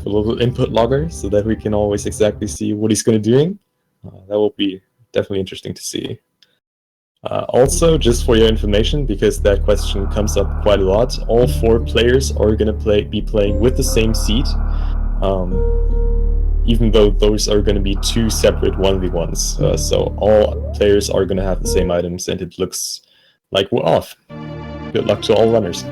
have a little input logger so that we can always exactly see what he's going to do. That will be definitely interesting to see. Also, just for your information, because that question comes up quite a lot, all 4 players are going to be playing with the same seed, even though those are going to be 2 separate 1v1s. So all players are going to have the same items, and it looks like we're off. Good luck to all runners.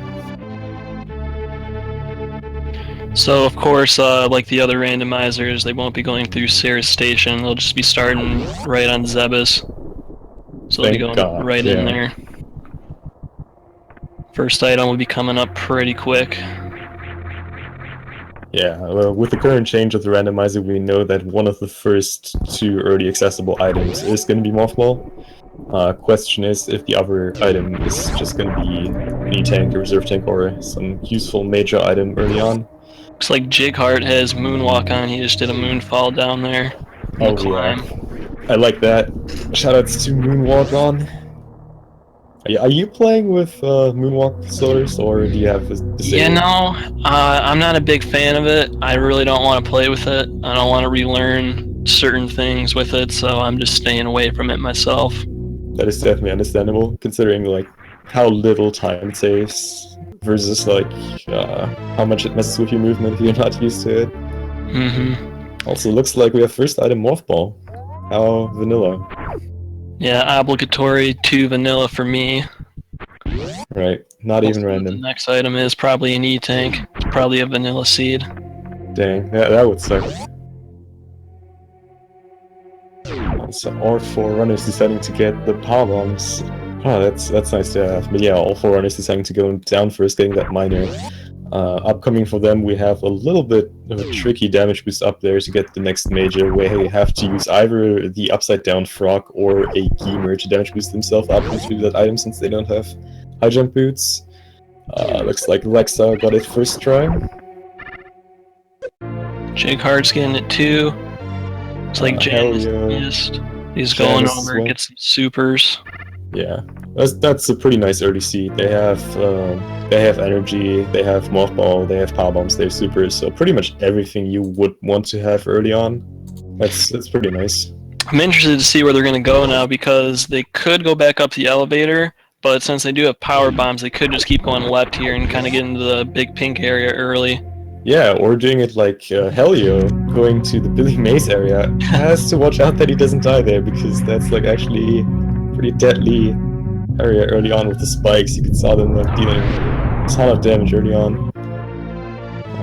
So, of course, like the other randomizers, they won't be going through Sarah's station. They'll just be starting right on Zebus. So they'll be going right in there. First item will be coming up pretty quick. Yeah, well, with the current change of the randomizer, we know that one of the first 2 early accessible items is going to be Mothball. Question is if the other item is just going to be any tank, a reserve tank, or some useful major item early on. Looks like Jighart has Moonwalk on. He just did a Moonfall down there. Oh yeah, I like that. Shoutouts to Moonwalk on. Are you playing with Moonwalk Slowers, or do you have this? Yeah, no, I'm not a big fan of it. I really don't want to play with it. I don't want to relearn certain things with it, so I'm just staying away from it myself. That is definitely understandable, considering like how little time it saves versus like how much it messes with your movement if you're not used to it. Also, looks like we have first item Mothball. How vanilla? Yeah, obligatory 2 vanilla for me. Right, not even random. The next item is probably an E-tank. It's probably a vanilla seed. Dang, that would suck. Also, all 4 runners deciding to get the power bombs. Oh, that's nice to have. But yeah, all 4 runners deciding to go down first, getting that minor. Upcoming for them, we have a little bit of a tricky damage boost up there to get the next major, where they have to use either the upside down frog or a Gamer to damage boost themselves up into that item since they don't have high jump boots. Looks like Lexa got it first try. Jighart's getting it too. It's like Janus missed. He's going over, get some supers. Yeah, that's a pretty nice early seed. They have energy, they have Mothball, they have power bombs, they have supers, so pretty much everything you would want to have early on. That's pretty nice. I'm interested to see where they're going to go now, because they could go back up the elevator, but since they do have power bombs, they could just keep going left here and kind of get into the big pink area early. Yeah, or doing it like Helio, going to the Billy Mays area. Has to watch out that he doesn't die there, because that's like actually pretty deadly area early on with the spikes. You could saw them like dealing a ton of damage early on.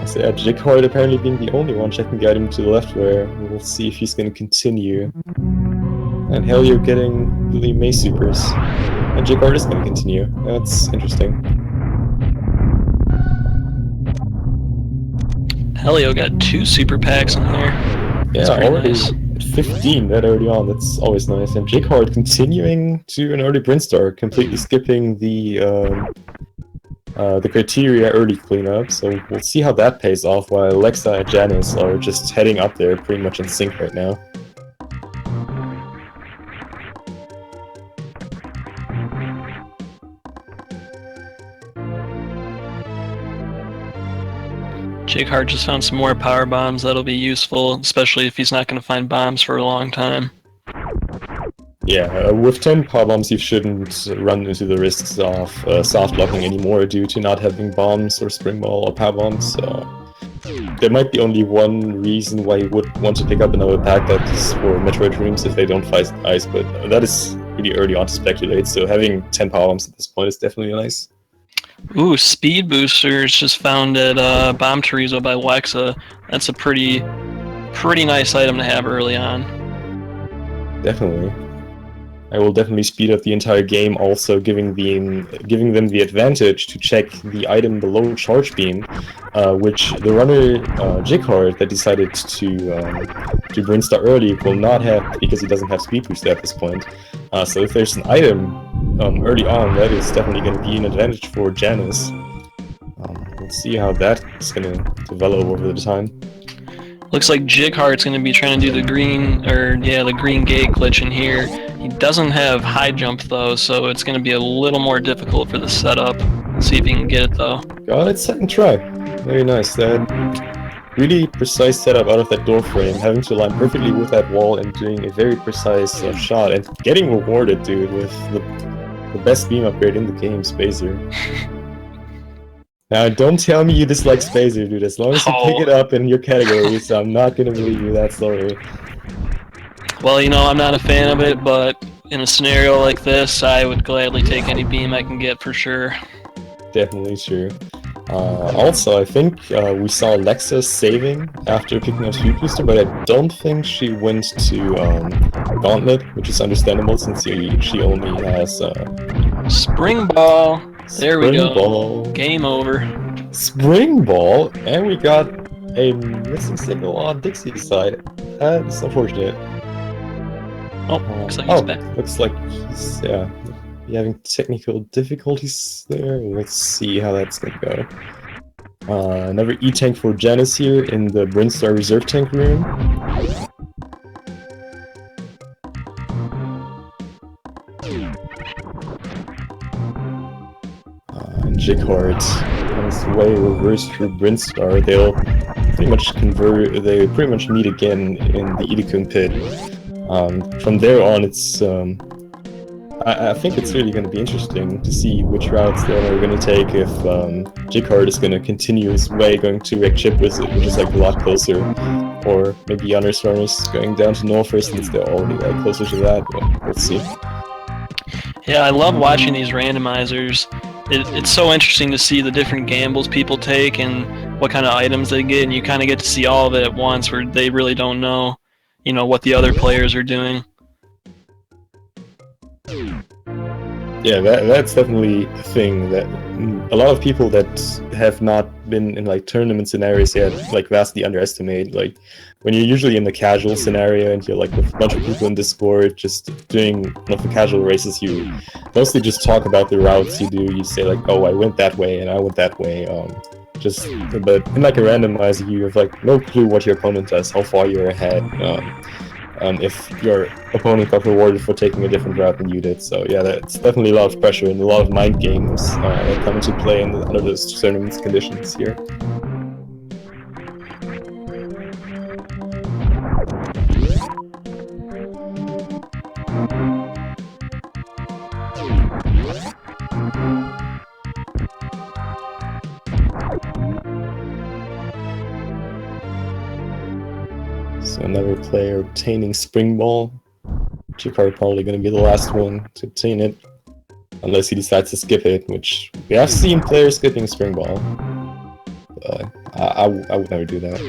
So yeah, Jighart apparently being the only one checking the item to the left, where we'll see if he's going to continue. And Helio getting Billy May supers. And Jighart is going to continue. That's interesting. Helio got 2 super packs in there. Yeah, already nice. At 15 that early on, that's always nice. And Jighart continuing to an early Brinstar, completely skipping the criteria early cleanup, so we'll see how that pays off, while Lexa and Janus are just heading up there pretty much in sync right now. Jighart just found some more power bombs that'll be useful, especially if he's not going to find bombs for a long time. Yeah, with 10 power bombs you shouldn't run into the risks of soft blocking anymore due to not having bombs or spring ball or power bombs. There might be only one reason why you would want to pick up another pack, that's for Metroid Dreams if they don't fight ice, but that is really early on to speculate, so having 10 power bombs at this point is definitely nice. Ooh, Speed Boosters just found at Bomb Chorizo by Lexa. That's a pretty nice item to have early on. Definitely. I will definitely speed up the entire game, also giving them the advantage to check the item below Charge Beam, which the runner Jighart that decided to Brinstar early will not have, because he doesn't have Speed Booster at this point. So if there's an item early on, that is definitely going to be an advantage for Janus. We'll see how that is going to develop over the time. Looks like Jighart's going to be trying to do the green gate glitch in here. He doesn't have high jump though, so it's going to be a little more difficult for the setup. Let's see if he can get it though. Got it, second try. Very nice. That really precise setup out of that door frame, having to line perfectly with that wall and doing a very precise shot, and getting rewarded, dude, with the best beam upgrade in the game, Spazer. Now, don't tell me you dislike Spazer, dude. As long as you pick it up in your categories, I'm not gonna believe you that story. Well, you know, I'm not a fan of it, but in a scenario like this, I would gladly take any beam I can get for sure. Definitely true. Also, I think we saw Lexa saving after picking up Speed Booster, but I don't think she went to Gauntlet, which is understandable since she only has Spring Ball. There we go. Ball. Game over. Spring Ball, and we got a missing signal on Dixie's side. That's unfortunate. Oh, looks like he's back. Looks like he's having technical difficulties there. Let's see how that's gonna go. Another E-tank for Janus here in the Brinstar reserve tank room. Jighart on his way reverse through Brinstar. They'll pretty much convert. They pretty much meet again in the Idikun pit. From there on, it's I think it's really going to be interesting to see which routes they're going to take. If Jighart is going to continue his way, going to Wreck Chip Wizard, which is like a lot closer, or maybe JanusZeal going down to Norfolk since they're already like closer to that. But we'll see. Yeah, I love watching these randomizers. It's so interesting to see the different gambles people take and what kind of items they get, and you kind of get to see all of it at once, where they really don't know, you know, what the other players are doing. Yeah, that's definitely a thing that a lot of people that have not been in like tournament scenarios yet like vastly underestimate. Like when you're usually in the casual scenario and you're like with a bunch of people in Discord just doing one of the casual races, you mostly just talk about the routes you do. You say like, oh, I went that way and I went that way. But in like a randomizer, you have like no clue what your opponent does, how far you're ahead. If your opponent got rewarded for taking a different route than you did. So yeah, that's definitely a lot of pressure and a lot of mind games that come into play under those tournament conditions here. So another player obtaining Spring Ball. Jighart probably going to be the last one to obtain it, unless he decides to skip it, which we have seen players skipping Spring Ball. But I would never do that.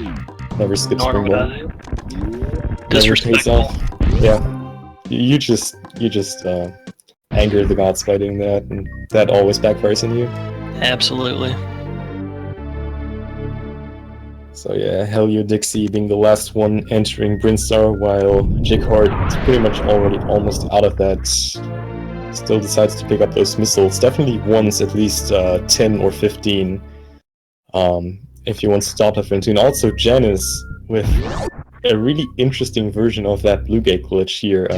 Never skip Spring Ball. Disrespectful. Yeah, you just anger the gods by doing that, and that always backfires on you. Absolutely. So yeah, HelioDixy being the last one entering Brinstar, while Jighart is pretty much already almost out of that. Still decides to pick up those missiles. Definitely wants at least 10 or 15 if he wants to stop that Frontune. Also Janus with a really interesting version of that Blue Gate glitch here,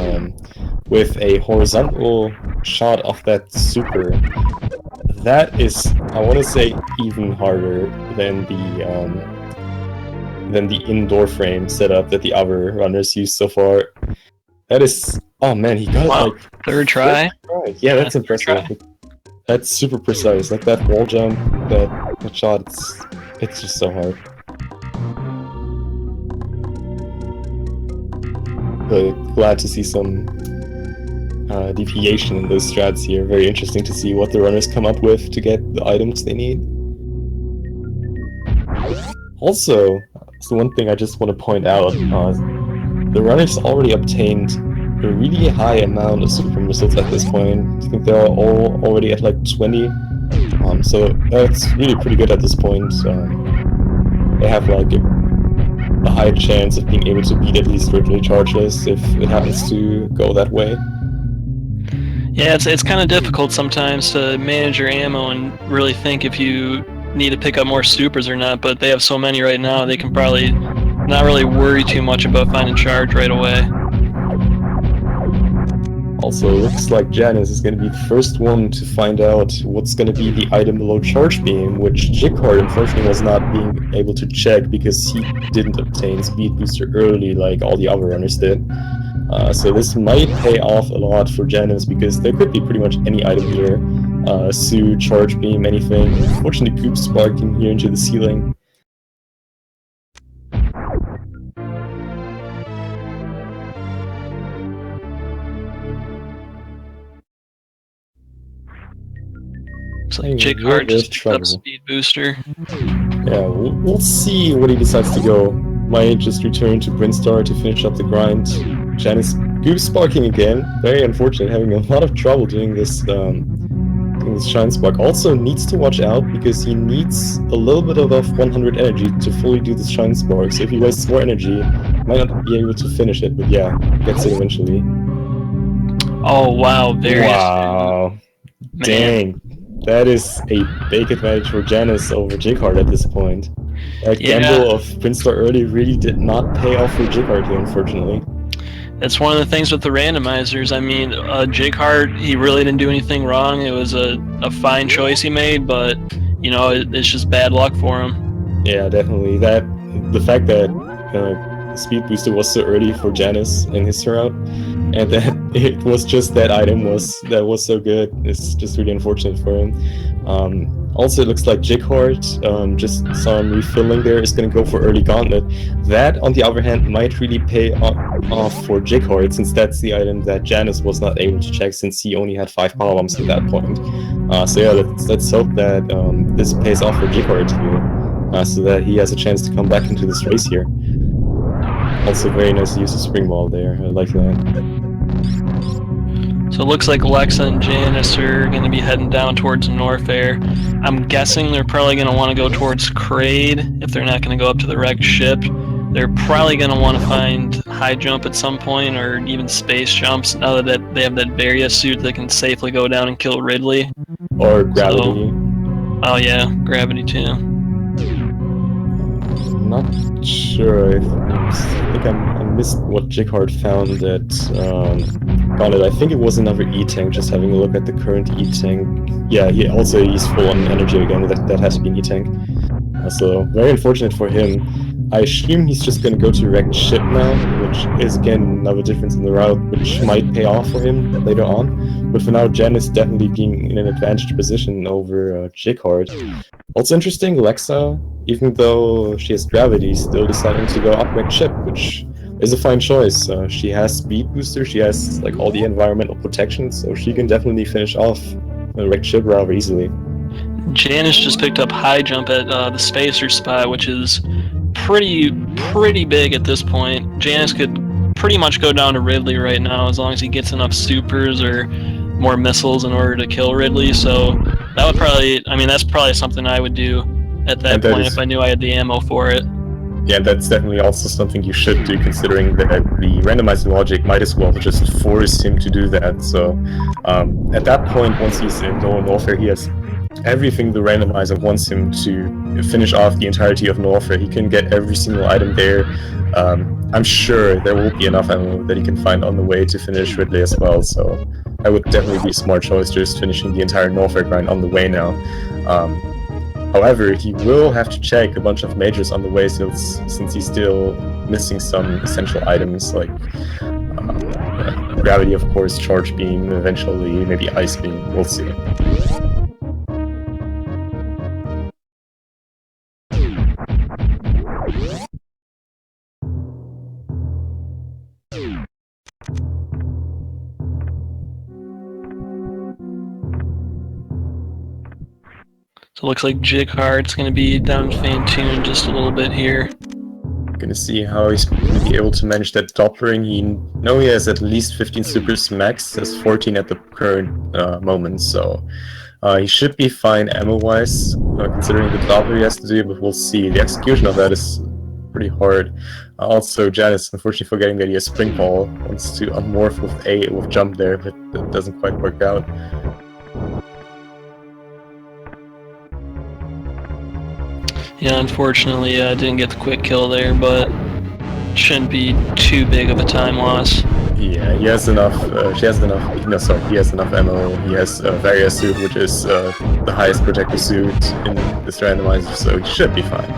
with a horizontal shot of that super. That is, I want to say, even harder than the indoor frame setup that the other runners used so far. That is, oh man, he got it like third try. Yeah, that's impressive. That's super precise. Like that wall jump, that shot, it's just so hard. But glad to see some deviation in those strats here. Very interesting to see what the runners come up with to get the items they need. Also, so one thing I just want to point out, the runners already obtained a really high amount of super missiles at this point. I think they're all already at like 20. So that's really pretty good at this point. They have like a high chance of being able to beat at least virtually chargeless if it happens to go that way. Yeah, it's kind of difficult sometimes to manage your ammo and really think if you need to pick up more supers or not, but they have so many right now, they can probably not really worry too much about finding charge right away. Also, looks like Janus is going to be the first one to find out what's going to be the item below Charge Beam, which Jighart unfortunately was not being able to check because he didn't obtain Speed Booster early like all the other runners did. So this might pay off a lot for Janus because there could be pretty much any item here. Suit, Charge Beam, anything. Unfortunately, Goop sparking here into the ceiling. It's like Jighart just picked up Speed Booster. Yeah, we'll see what he decides to go. Might just return to Brinstar to finish up the grind. Janus Goop sparking again. Very unfortunate, having a lot of trouble doing this Shine Spark. Also needs to watch out because he needs a little bit above 100 energy to fully do this Shine Spark. So if he wastes more energy, might not be able to finish it, but yeah, gets it eventually. Oh wow, wow. Dang. That is a big advantage for Janus over Jighart at this point. That gamble of Brinstar early really did not pay off for Jighart here, unfortunately. That's one of the things with the randomizers. I mean, Jighart, he really didn't do anything wrong. It was a fine choice he made, but, you know, it's just bad luck for him. Yeah, definitely. The fact that Speed Booster was so early for Janus in his route, and that it was just that item that was so good. It's just really unfortunate for him. Also, it looks like Jighart, just saw him refilling there, is going to go for early Gauntlet. That, on the other hand, might really pay off for Jighart, since that's the item that Janus was not able to check, since he only had 5 power bombs at that point. So yeah, let's hope that this pays off for Jighart here, so that he has a chance to come back into this race here. Also very nice use of Spring Ball there, I like that. So it looks like Lexa and Janus are going to be heading down towards Norfair. I'm guessing they're probably going to want to go towards Kraid if they're not going to go up to the wrecked ship. They're probably going to want to find high jump at some point, or even space jumps, now that they have that Varia suit that can safely go down and kill Ridley. Or Gravity. So, oh yeah, Gravity too. Not sure. I think I missed what Jighart found at Gauntlet. I think it was another E-Tank, just having a look at the current E-Tank. Yeah, he's full on energy again. That has to be an E-Tank. So, very unfortunate for him. I assume he's just going to go to wrecked ship now, which is again another difference in the route, which might pay off for him later on. But for now, Janus definitely being in an advantaged position over Jighart. Also interesting, Lexa, even though she has Gravity, still deciding to go up wrecked ship, which is a fine choice. She has Speed Booster, she has like all the environmental protection, so she can definitely finish off a wrecked ship rather easily. Janus just picked up high jump at the Spacer spot, which is pretty big at this point. Janus could pretty much go down to Ridley right now as long as he gets enough supers or more missiles in order to kill Ridley. So that would probably, I mean, that's probably something I would do at that point if I knew I had the ammo for it. Yeah, that's definitely also something you should do, considering that the randomizing logic might as well just force him to do that. So at that point, once he's in Norfair, he has everything the randomizer wants him to finish off the entirety of Norfair. He can get every single item there. I'm sure there will be enough ammo that he can find on the way to finish Ridley as well, so that would definitely be a smart choice, just finishing the entire Norfair grind on the way now. However, he will have to check a bunch of majors on the way since he's still missing some essential items like Gravity, of course, Charge Beam, eventually maybe Ice Beam, we'll see. So it looks like Jighart's going to be down Fantoon just a little bit here. Gonna see how he's gonna be able to manage that Dopplering. He has at least 15 supers max, has 14 at the current moment, so he should be fine ammo-wise, considering the Doppler he has to do, but we'll see. The execution of that is pretty hard. Also, Janus, unfortunately forgetting that he has Spring Ball, wants to unmorph with jump there, but that doesn't quite work out. Yeah, unfortunately, I didn't get the quick kill there, but shouldn't be too big of a time loss. Yeah, he has enough. He has enough ammo. He has Various suit, which is the highest protector suit in this randomizer, so he should be fine.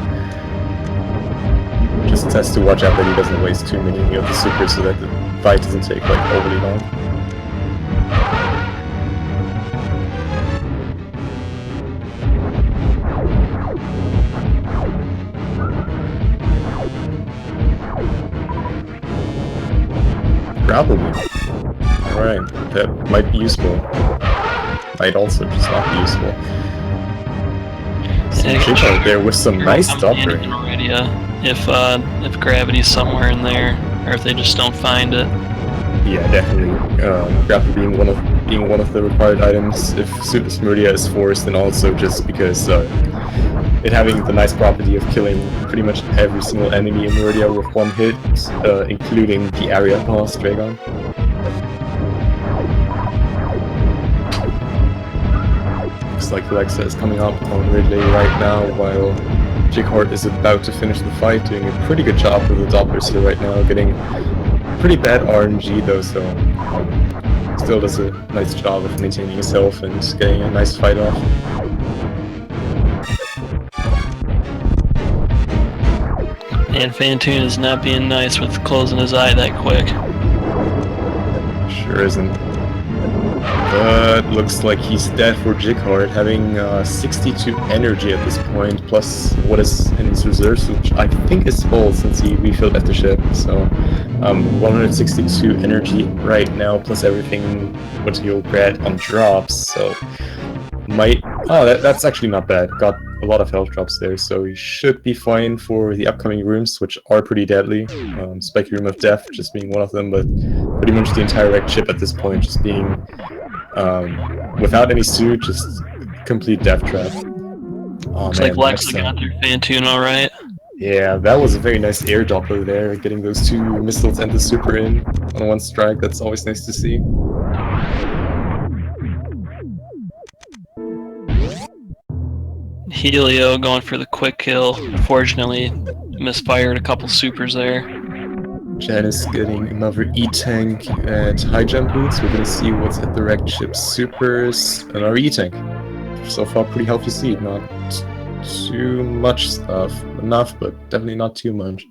Just has to watch out that he doesn't waste too many of the supers, so that the fight doesn't take like overly long. Probably. Alright, that might be useful. Might also just not be useful. Some Jighart there with some nice doppering. If gravity's somewhere in there, or if they just don't find it. Yeah, definitely. Grapple being one of the required items if Smurdia is forced, and also just because it having the nice property of killing pretty much every single enemy in Meridia with one hit, including the area boss Dragon. Looks like Lexa is coming up on Ridley right now, while Jighart is about to finish the fight, doing a pretty good job with the Dopplers here right now, getting pretty bad RNG though, so still does a nice job of maintaining his health and getting a nice fight off. And Fantoon is not being nice with closing his eye that quick. Sure isn't. But looks like he's dead for Jighart, having 62 energy at this point, plus what is in his reserves, which I think is full since he refilled at the ship. So 162 energy right now, plus everything what he'll get on drops. So that's actually not bad. Got a lot of health drops there, so he should be fine for the upcoming rooms, which are pretty deadly. Spiky Room of Death just being one of them, but pretty much the entire wrecked ship at this point just being without any suit, just complete death trap. Oh, Looks like Lexa got their Fantoon alright. Yeah, that was a very nice air doppler there, getting those two missiles and the super in on one strike. That's always nice to see. Helio going for the quick kill. Unfortunately, misfired a couple supers there. Janus getting another E-Tank at high jump boots. We're gonna see what's at the wrecked ship supers. Another E-Tank. So far, pretty healthy seed. Not too much stuff. Enough, but definitely not too much.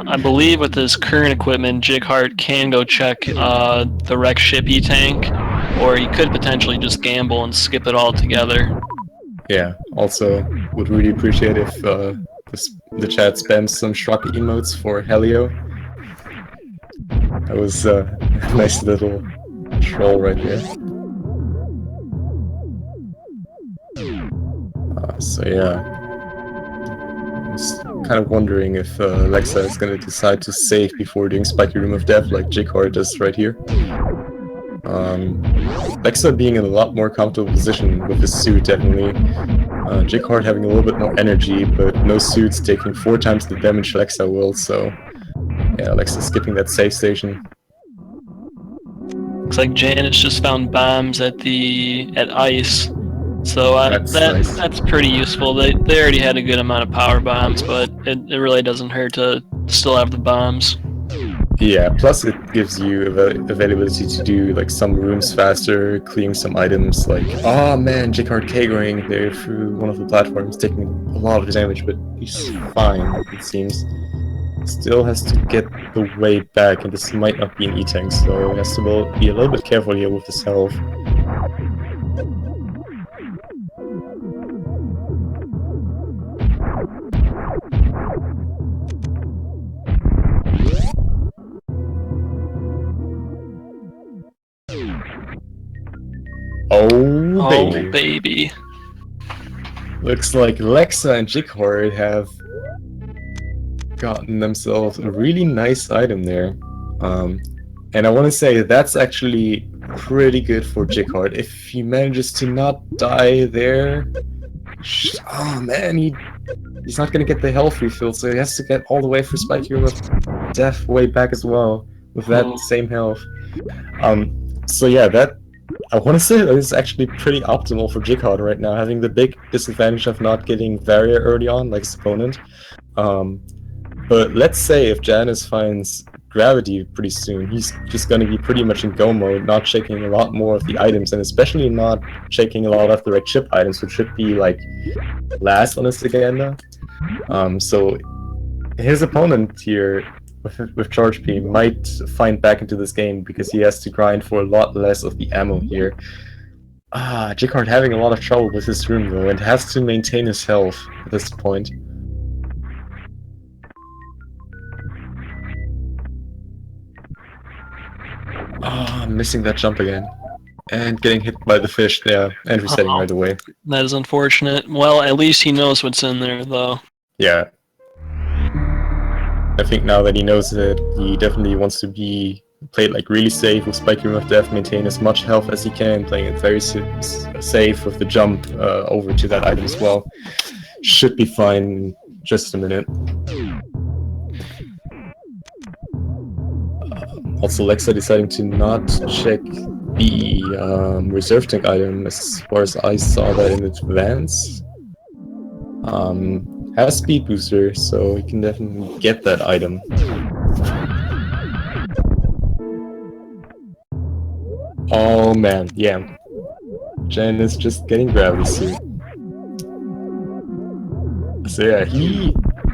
I believe with his current equipment, Jighart can go check the wrecked ship E-Tank, or he could potentially just gamble and skip it all together. Yeah, also would really appreciate if the chat spams some shock emotes for Helio. That was a nice little troll right there. So yeah. Kind of wondering if Lexa is going to decide to save before doing Spiky Room of Death like Jighart does right here. Lexa being in a lot more comfortable position with his suit, definitely. Jighart having a little bit more energy, but no suits taking 4 times the damage Lexa will, so yeah, Lexa skipping that save station. Looks like Janus just found bombs at ice. So that's pretty useful. They already had a good amount of power bombs, but it really doesn't hurt to still have the bombs. Yeah, plus it gives you availability to do like some rooms faster, clearing some items like, oh man, Jighart K-going there through one of the platforms, taking a lot of damage, but he's fine, it seems. Still has to get the way back, and this might not be an E-Tank, so he has to be a little bit careful here with his health. Oh, baby. Oh, baby. Looks like Lexa and Jighart have gotten themselves a really nice item there. And I want to say that's actually pretty good for Jighart. If he manages to not die there... Oh man, he's not going to get the health refill, so he has to get all the way for Spiky Room of Death way back as well, with that same health. So yeah, that I want to say that it's actually pretty optimal for Jighart right now, having the big disadvantage of not getting Varia early on, like his opponent. But let's say if Janus finds Gravity pretty soon, he's just going to be pretty much in go mode, not checking a lot more of the items, and especially not checking a lot of the red chip items, which should be like last on his agenda. So his opponent here with Charge Beam might find back into this game because he has to grind for a lot less of the ammo here. Jighart having a lot of trouble with his room though, and has to maintain his health at this point. Missing that jump again. And getting hit by the fish there, and resetting right away. That is unfortunate. Well, at least he knows what's in there, though. Yeah. I think now that he knows it, he definitely wants to be played like really safe with Spike Room of Death, maintain as much health as he can, playing it very safe with the jump over to that item as well. Should be fine in just a minute. Also, Lexa deciding to not check the reserve tank item as far as I saw that in advance. Has speed booster, so he can definitely get that item. Oh man, yeah. Jen is just getting Gravity Suit. So yeah,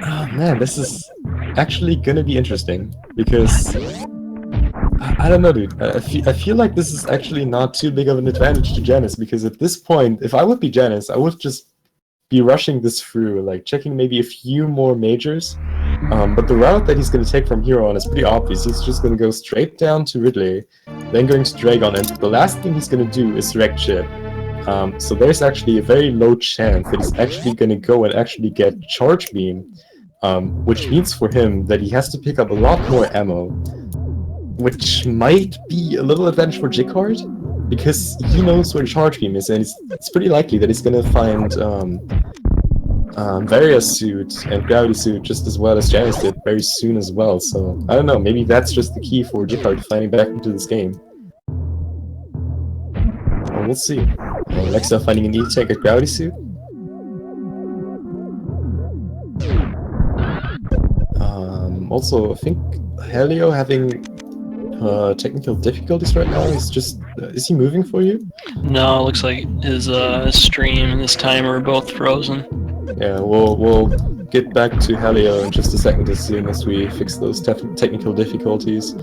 oh man, this is actually gonna be interesting because I don't know, dude. I feel like this is actually not too big of an advantage to Janus, because at this point, if I would be Janus, I would just be rushing this through, like checking maybe a few more majors. But the route that he's going to take from here on is pretty obvious. He's just going to go straight down to Ridley, then going to Dragon, and the last thing he's going to do is Wreck Chip. So there's actually a very low chance that he's actually going to go and actually get Charge Beam, which means for him that he has to pick up a lot more ammo, which might be a little advantage for Jighart, because he knows where the Charge Beam is, and it's pretty likely that he's going to find Varia Suit and Gravity Suit just as well as Janus did very soon as well. So, I don't know, maybe that's just the key for Jighart finding back into this game. Well, we'll see. Lexa finding an E-Tank at Gravity Suit. Also, I think Helio having technical difficulties right now. Is he moving for you? No, it looks like his stream and his timer are both frozen. Yeah, we'll get back to Helio in just a second as soon as we fix those technical difficulties.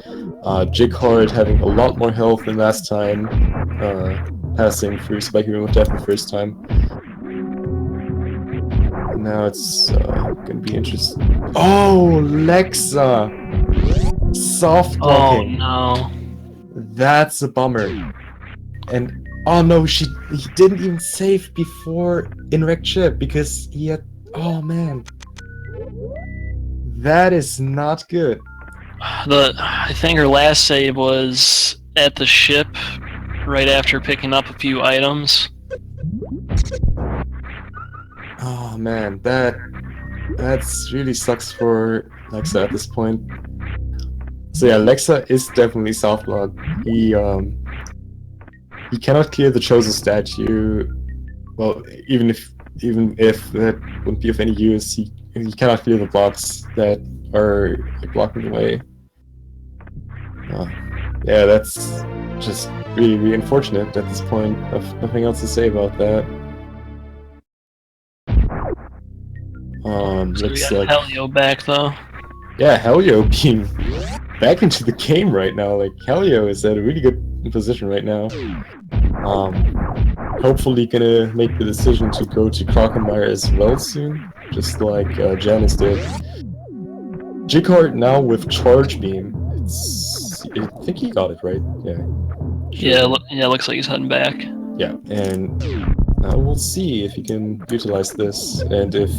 Jighart having a lot more health than last time, passing through Spiky Room of Death the first time. Now it's gonna be interesting. Oh, Lexa! Soft blocking. Oh no. That's a bummer. And oh no, he didn't even save before in Wreck Chip because he had. Oh man. That is not good. I think her last save was at the ship right after picking up a few items. Oh man, that's really sucks for Lexa at this point. So yeah, Lexa is definitely soft blocked. He cannot clear the chosen statue. Well, even if that wouldn't be of any use, he cannot clear the blocks that are like, blocking the way. Yeah, that's just really, really unfortunate at this point. Nothing else to say about that. So Looks we got like Helio back though. yeah, Helio being back into the game right now. Like Helio is at a really good position right now. Hopefully gonna make the decision to go to Crocomire as well soon, just like Janus did. Jighart now with Charge Beam. I think he got it right. Yeah. Sure. Yeah, looks like he's heading back. Yeah, and now we'll see if he can utilize this, and if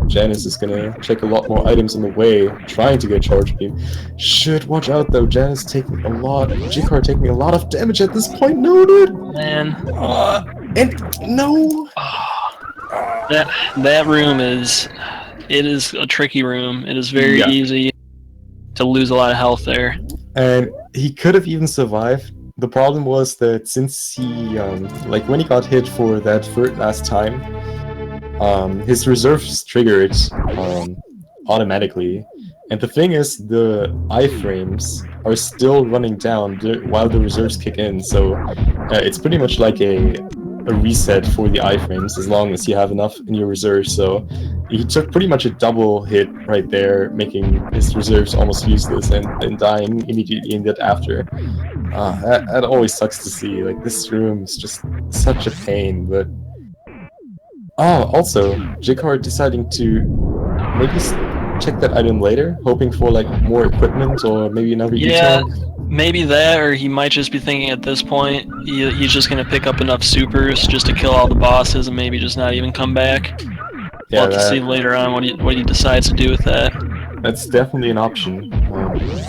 Janus is gonna check a lot more items on the way, trying to get Charge Beam. Should watch out though, Janus taking a lot, Jighart taking a lot of damage at this point. No, dude! Man. And no! That room is a tricky room. It is very easy to lose a lot of health there. And he could have even survived the problem was that since he, like when he got hit for that third last time, his reserves triggered automatically. And the thing is, the iframes are still running down while the reserves kick in, so it's pretty much like a reset for the iframes as long as you have enough in your reserves. So he took pretty much a double hit right there, making his reserves almost useless and dying immediately in that after. That always sucks to see. Like, this room is just such a pain, but... Oh, also, Jighart deciding to maybe check that item later, hoping for like more equipment or maybe another Yeah, E-tank. maybe that, or he might just be thinking at this point he's just gonna pick up enough supers just to kill all the bosses and maybe just not even come back. Yeah, We'll have to see later on what he decides to do with that. that's definitely an option.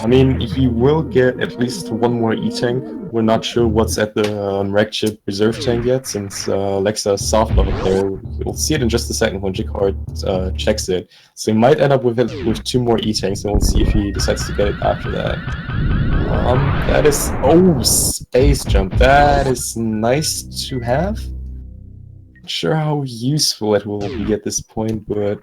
I mean, he will get at least one more E-tank. We're not sure what's at the wreck chip reserve tank yet, since Lexa's soft lock there. We'll see it in just a second when Jighart checks it. So he might end up with two more E-tanks, and we'll see if he decides to get it after that. That is... Oh, space jump. That is nice to have. Not sure how useful it will be at this point, but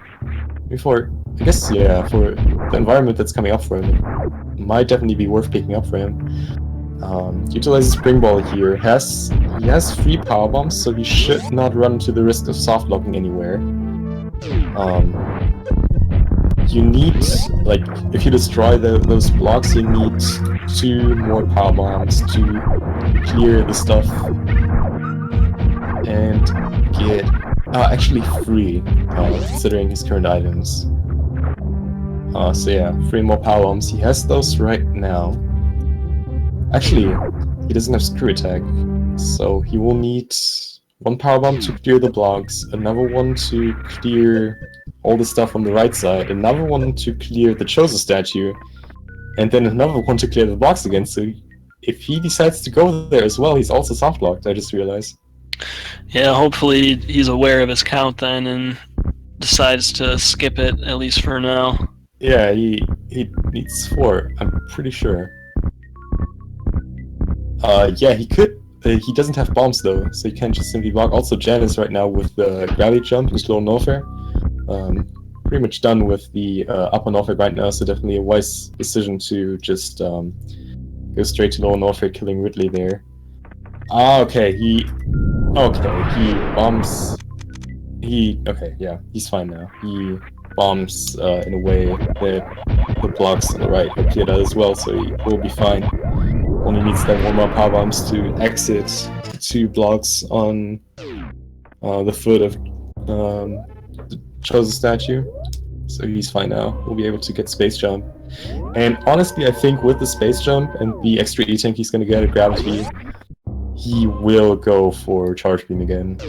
I guess, yeah, for the environment that's coming up for him, it might definitely be worth picking up for him. Utilizes Spring Ball here. He has 3 power bombs, so he should not run into the risk of soft locking anywhere. You need, like, if you destroy those blocks, you need 2 more power bombs to clear the stuff and get actually 3, considering his current items. So yeah, 3 more power bombs. He has those right now. Actually, he doesn't have screw attack, so he will need 1 power bomb to clear the blocks, another one to clear all the stuff on the right side, another one to clear the Chosen statue, and then another one to clear the blocks again. So if he decides to go there as well, he's also soft locked, I just realized. Yeah, hopefully he's aware of his count then and decides to skip it, at least for now. Yeah, he needs 4, I'm pretty sure. Yeah, he could. He doesn't have bombs though, so he can't just simply block. Also, Janus right now with the gravity jump and slow warfare. Pretty much done with the upper warfare right now, so definitely a wise decision to just go straight to lower warfare, killing Ridley there. Okay, he bombs. Okay, yeah, he's fine now. He bombs in a way that the blocks on the right are cleared out as well, so he will be fine. Only needs then 1 more power bombs to exit 2 blocks on the foot of the Chosen statue. So he's fine now. We'll be able to get space jump. And honestly, I think with the space jump and the extra E-tank he's going to get at gravity, he will go for charge beam again.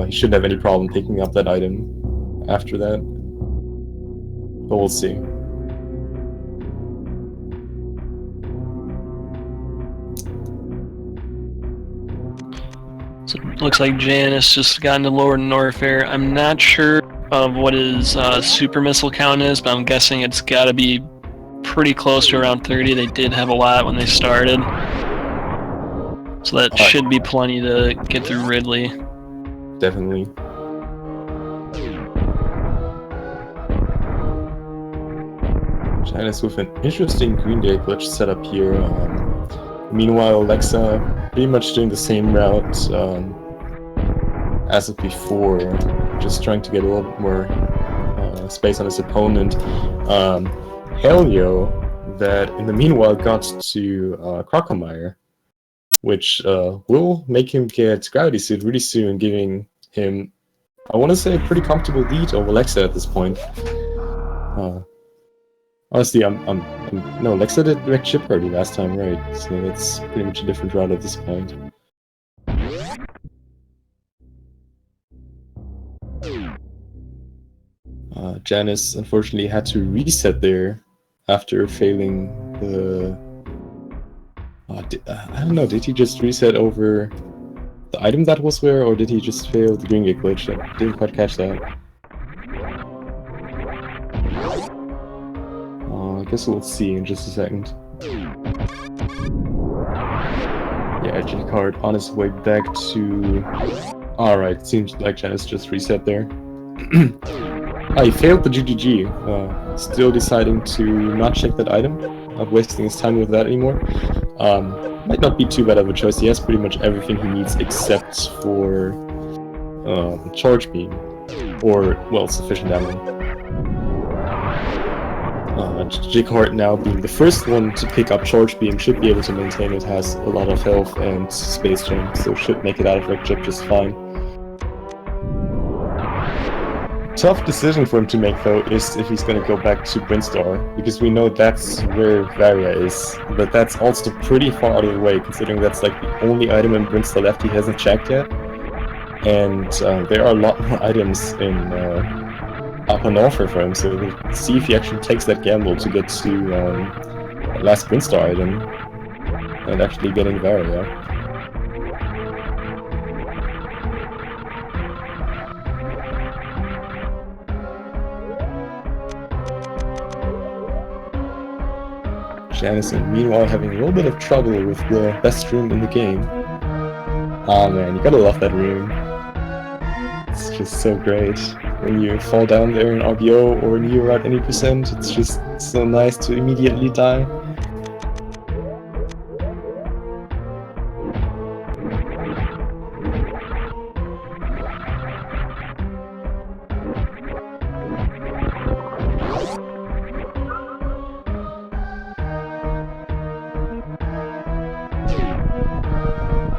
He shouldn't have any problem picking up that item after that. But we'll see. So it looks like Janus just got into lower warfare. I'm not sure of what his super missile count is, but I'm guessing it's got to be pretty close to around 30. They did have a lot when they started. So that should be plenty to get through Ridley. Definitely. Janus with an interesting Green Day glitch setup here. Meanwhile, Lexa pretty much doing the same route as before, just trying to get a little bit more space on his opponent. Helio, that in the meanwhile got to Crocomire, which will make him get Gravity Suit really soon, giving him, I want to say, a pretty comfortable lead over Lexa at this point. Honestly, no, Lexa did wreck chip party last time, right? So that's pretty much a different route at this point. Janus unfortunately had to reset there after failing the... I don't know, did he just reset over the item that was where, or did he just fail the Green Gate glitch? I didn't quite catch that. I guess we'll see in just a second. Jighart on his way back to... Alright, seems like Janus just reset there. He failed the GGG, still deciding to not check that item, not wasting his time with that anymore. Might not be too bad of a choice. He has pretty much everything he needs except for Charge Beam, or, well, sufficient ammo. Jighart now being the first one to pick up Charge Beam should be able to maintain it, has a lot of health and space jump, so should make it out of wreck chip just fine. Tough decision for him to make though is if he's gonna go back to Brinstar, because we know that's where Varia is, but that's also pretty far out of the way considering that's like the only item in Brinstar left he hasn't checked yet. And there are a lot more items in up on offer for him, so we'll see if he actually takes that gamble to get to the last Brinstar item and actually getting Varia. Janus, meanwhile, having a little bit of trouble with the best room in the game. Ah man, you gotta love that room. It's just so great. When you fall down there in RBO or near at any percent, it's just so nice to immediately die.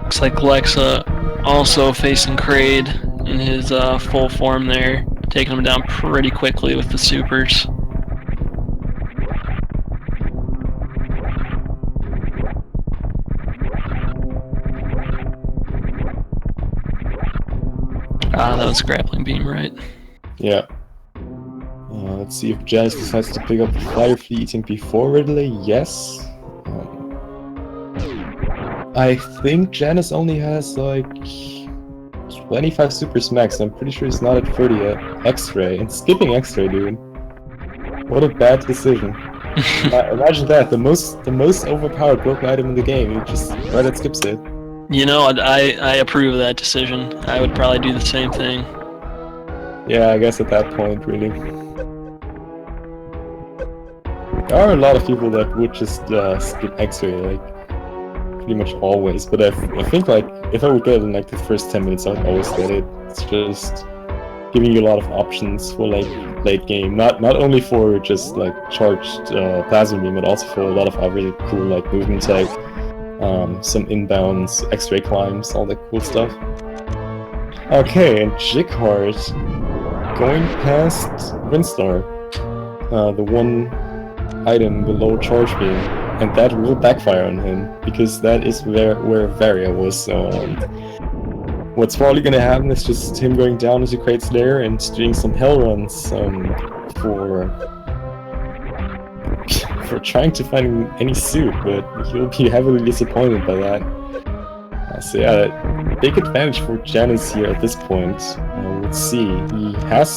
Looks like Lexa also facing Kraid in his full form there, taking him down pretty quickly with the supers. Ah, that was grappling beam, right? Yeah. Let's see if Janus decides to pick up the Fire Fleeting before Ridley. Yes. I think Janus only has like 25 supers max. I'm pretty sure he's not at 30 yet. X-ray, and skipping X-ray, dude. What a bad decision. Imagine that, the most overpowered broken item in the game. He just right at skips it. You know, I approve of that decision. I would probably do the same thing. Yeah, I guess at that point, really. There are a lot of people that would just skip X-ray, like, pretty much always, but I think like if I would get it in like the first 10 minutes, I would always get it. It's just giving you a lot of options for like late game, not only for just like charged plasma beam, but also for a lot of other cool like movement tech, some inbounds, X-ray climbs, all that cool stuff. Okay, and Jighart going past Brinstar, the one item below charge beam. And that will backfire on him, because that is where Varia was. What's probably gonna happen is just him going down into Kraid's lair and doing some hell runs for trying to find any suit, but he'll be heavily disappointed by that. So yeah, big advantage for Janus here at this point. We'll see. He has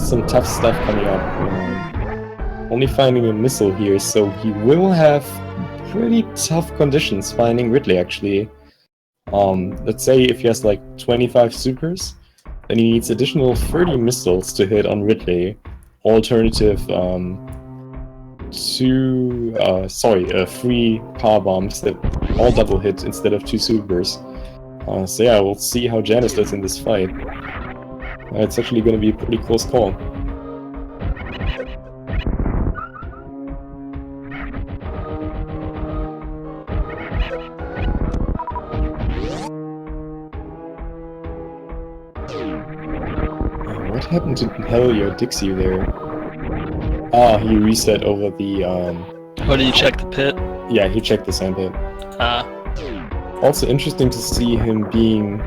some tough stuff coming up. Only finding a missile here, so he will have pretty tough conditions finding Ridley, actually. Let's say if he has like 25 supers, then he needs additional 30 missiles to hit on Ridley. Alternative, 3 power bombs that all double hit instead of 2 supers. So yeah, we'll see how Janus does in this fight. It's actually going to be a pretty close call. What happened to HelioDixy there? Ah, he reset over the Oh, did you check the pit? Yeah, he checked the sand pit. Also interesting to see him being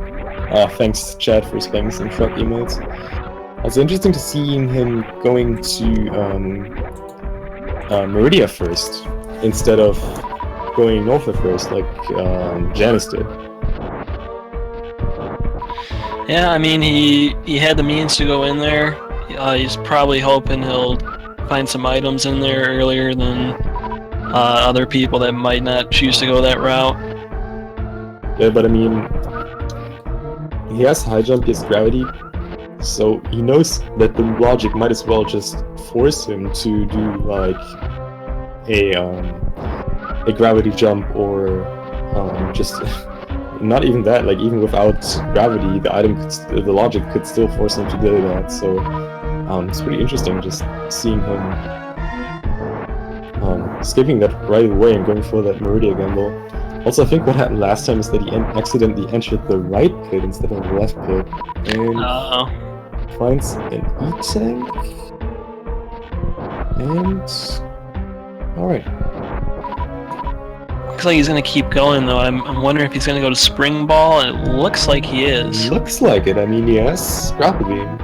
thanks Chad for spamming some truck emotes. Also interesting to see him going to Meridia first instead of going North first like Janus did. Yeah, I mean, he had the means to go in there. He's probably hoping he'll find some items in there earlier than other people that might not choose to go that route. Yeah, but I mean, he has high jump, he has gravity, so he knows that the logic might as well just force him to do like a gravity jump, or just not even that. Like even without gravity, the item the logic could still force him to do that. So it's pretty interesting just seeing him skipping that right away and going for that Meridia gamble. Also, I think what happened last time is that he accidentally entered the right pit instead of the left pit, and finds an E-tank. And alright. Looks like he's gonna keep going though. I'm wondering if he's gonna go to Spring Ball, and it looks like he is. Looks like it. I mean, yes, Grapple Beam.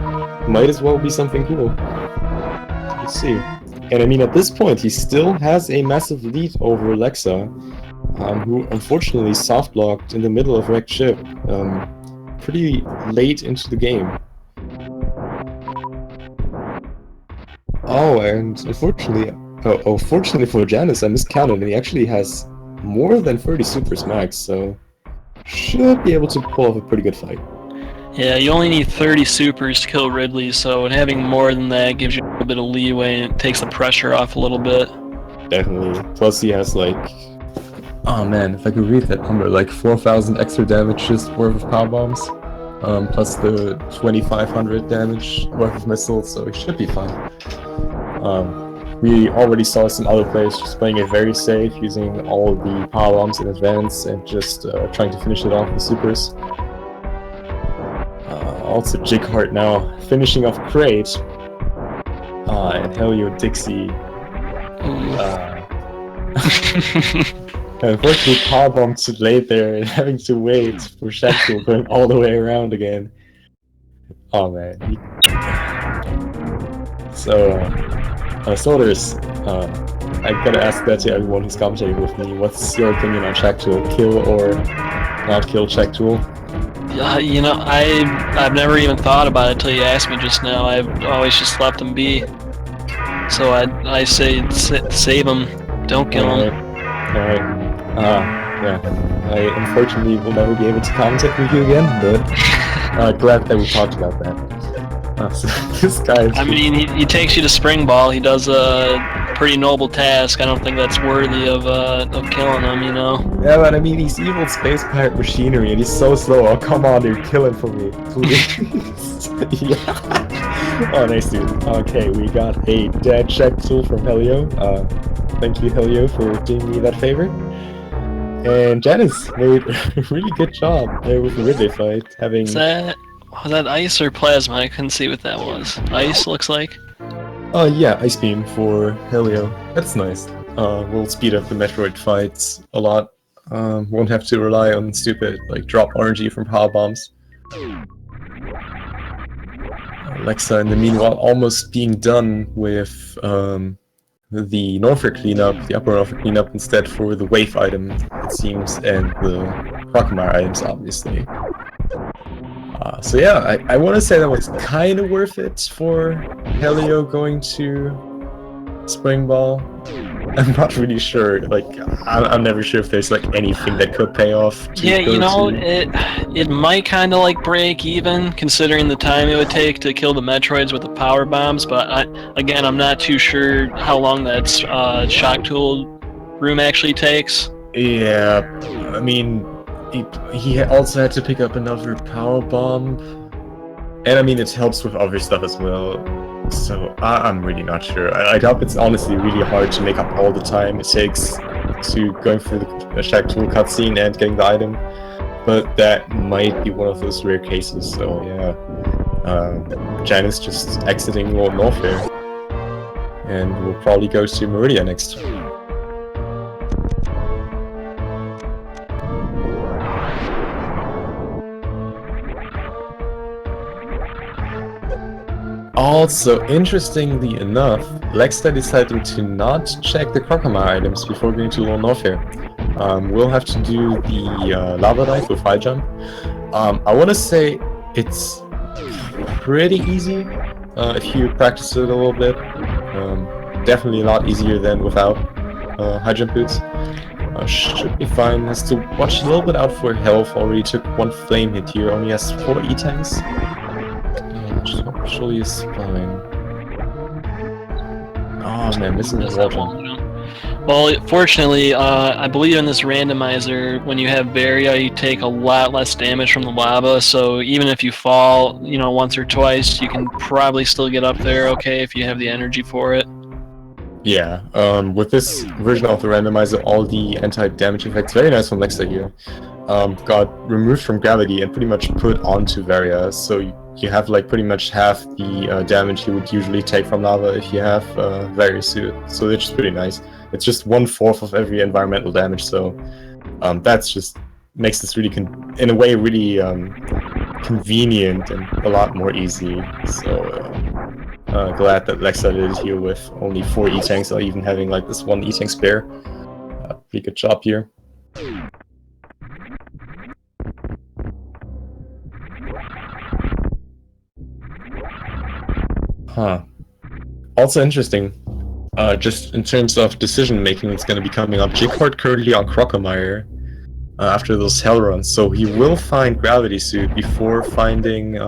Might as well be something cool. Let's see. And I mean, at this point, he still has a massive lead over Lexa, who unfortunately soft-blocked in the middle of wrecked ship, pretty late into the game. Oh, and unfortunately, fortunately for Janus, I miscounted, and he actually has more than 30 supers max, so should be able to pull off a pretty good fight. Yeah, you only need 30 supers to kill Ridley, so having more than that gives you a little bit of leeway and it takes the pressure off a little bit. Definitely. Plus he has like, oh man, if I could read that number, like 4,000 extra damage just worth of power bombs, plus the 2,500 damage worth of missiles, so it should be fine. We already saw some other players just playing it very safe, using all the power bombs in advance and just trying to finish it off with supers. Also Jighart now finishing off Crate, and HelioDixy. Unfortunately, powerbomb too late there and having to wait for Shaxel going all the way around again. Oh man. So, Soldiers, I gotta ask that to everyone who's commentating with me. What's your opinion on Shaxel? Kill or not kill Shaxel? You know, I've never even thought about it until you asked me just now. I've always just left him be. So I say save him, don't kill him. Alright. Yeah. I unfortunately will never be able to commentate with you again, but glad that we talked about that. So this guy is... I mean, he takes you to Spring Ball. He does a pretty noble task. I don't think that's worthy of killing him, you know? Yeah, but I mean, he's evil space pirate machinery, and he's so slow. Oh, come on, dude, kill him for me, please. Yeah. Oh, nice, dude. Okay, we got a dead check tool from Helio. Thank you, Helio, for doing me that favor. And Janus made a really good job there with the Ridley fight, having... Was that ice or plasma? I couldn't see what that was. Ice looks like. Yeah, Ice Beam for Helio. That's nice. Will speed up the Metroid fights a lot. Won't have to rely on stupid, like, drop RNG from power bombs. Lexa, in the meanwhile, almost being done with the Norfolk cleanup, the upper Norfolk cleanup, instead for the wave item, it seems, and the Crocomire items, obviously. So yeah, I want to say that was kind of worth it for Helio going to Spring Ball. I'm not really sure, like, I'm never sure if there's like anything that could pay off. Yeah, you know, it might kind of like break even, considering the time it would take to kill the Metroids with the power bombs, but again, I'm not too sure how long that shock tool room actually takes. Yeah, I mean, he also had to pick up another power bomb, and I mean it helps with other stuff as well, so I'm really not sure. I doubt it's honestly really hard to make up all the time it takes to going through the Shack Tool cutscene and getting the item, but that might be one of those rare cases, so yeah. Janus just exiting World Warfare, and we'll probably go to Meridia next. Also, interestingly enough, Lexa decided to not check the Crocomire items before going to Lone Warfare. We'll have to do the lava dive with high jump. I want to say it's pretty easy if you practice it a little bit. Definitely a lot easier than without high jump boots. Should be fine. Has to watch a little bit out for health. Already took one flame hit here. Only has 4 E-tanks. Actually is fine. Oh man, missing the wall jump. Well, fortunately, I believe in this randomizer, when you have Varia, you take a lot less damage from the lava, so even if you fall, you know, once or twice, you can probably still get up there okay if you have the energy for it. Yeah, with this version of the randomizer, all the anti-damage effects, very nice from Lexa here, got removed from gravity and pretty much put onto Varia, so you have like pretty much half the damage you would usually take from lava if you have Varia suit, so it's just pretty nice. It's just 1/4 of every environmental damage, so that's just makes this really, in a way, really convenient and a lot more easy, so glad that Lexa did it here with only 4 E-tanks, or even having like this 1 E-tank spare. Pretty good job here. Huh. Also interesting, just in terms of decision making, it's going to be coming up. Jighart currently on Crocomire after those hell runs, so he will find Gravity Suit before finding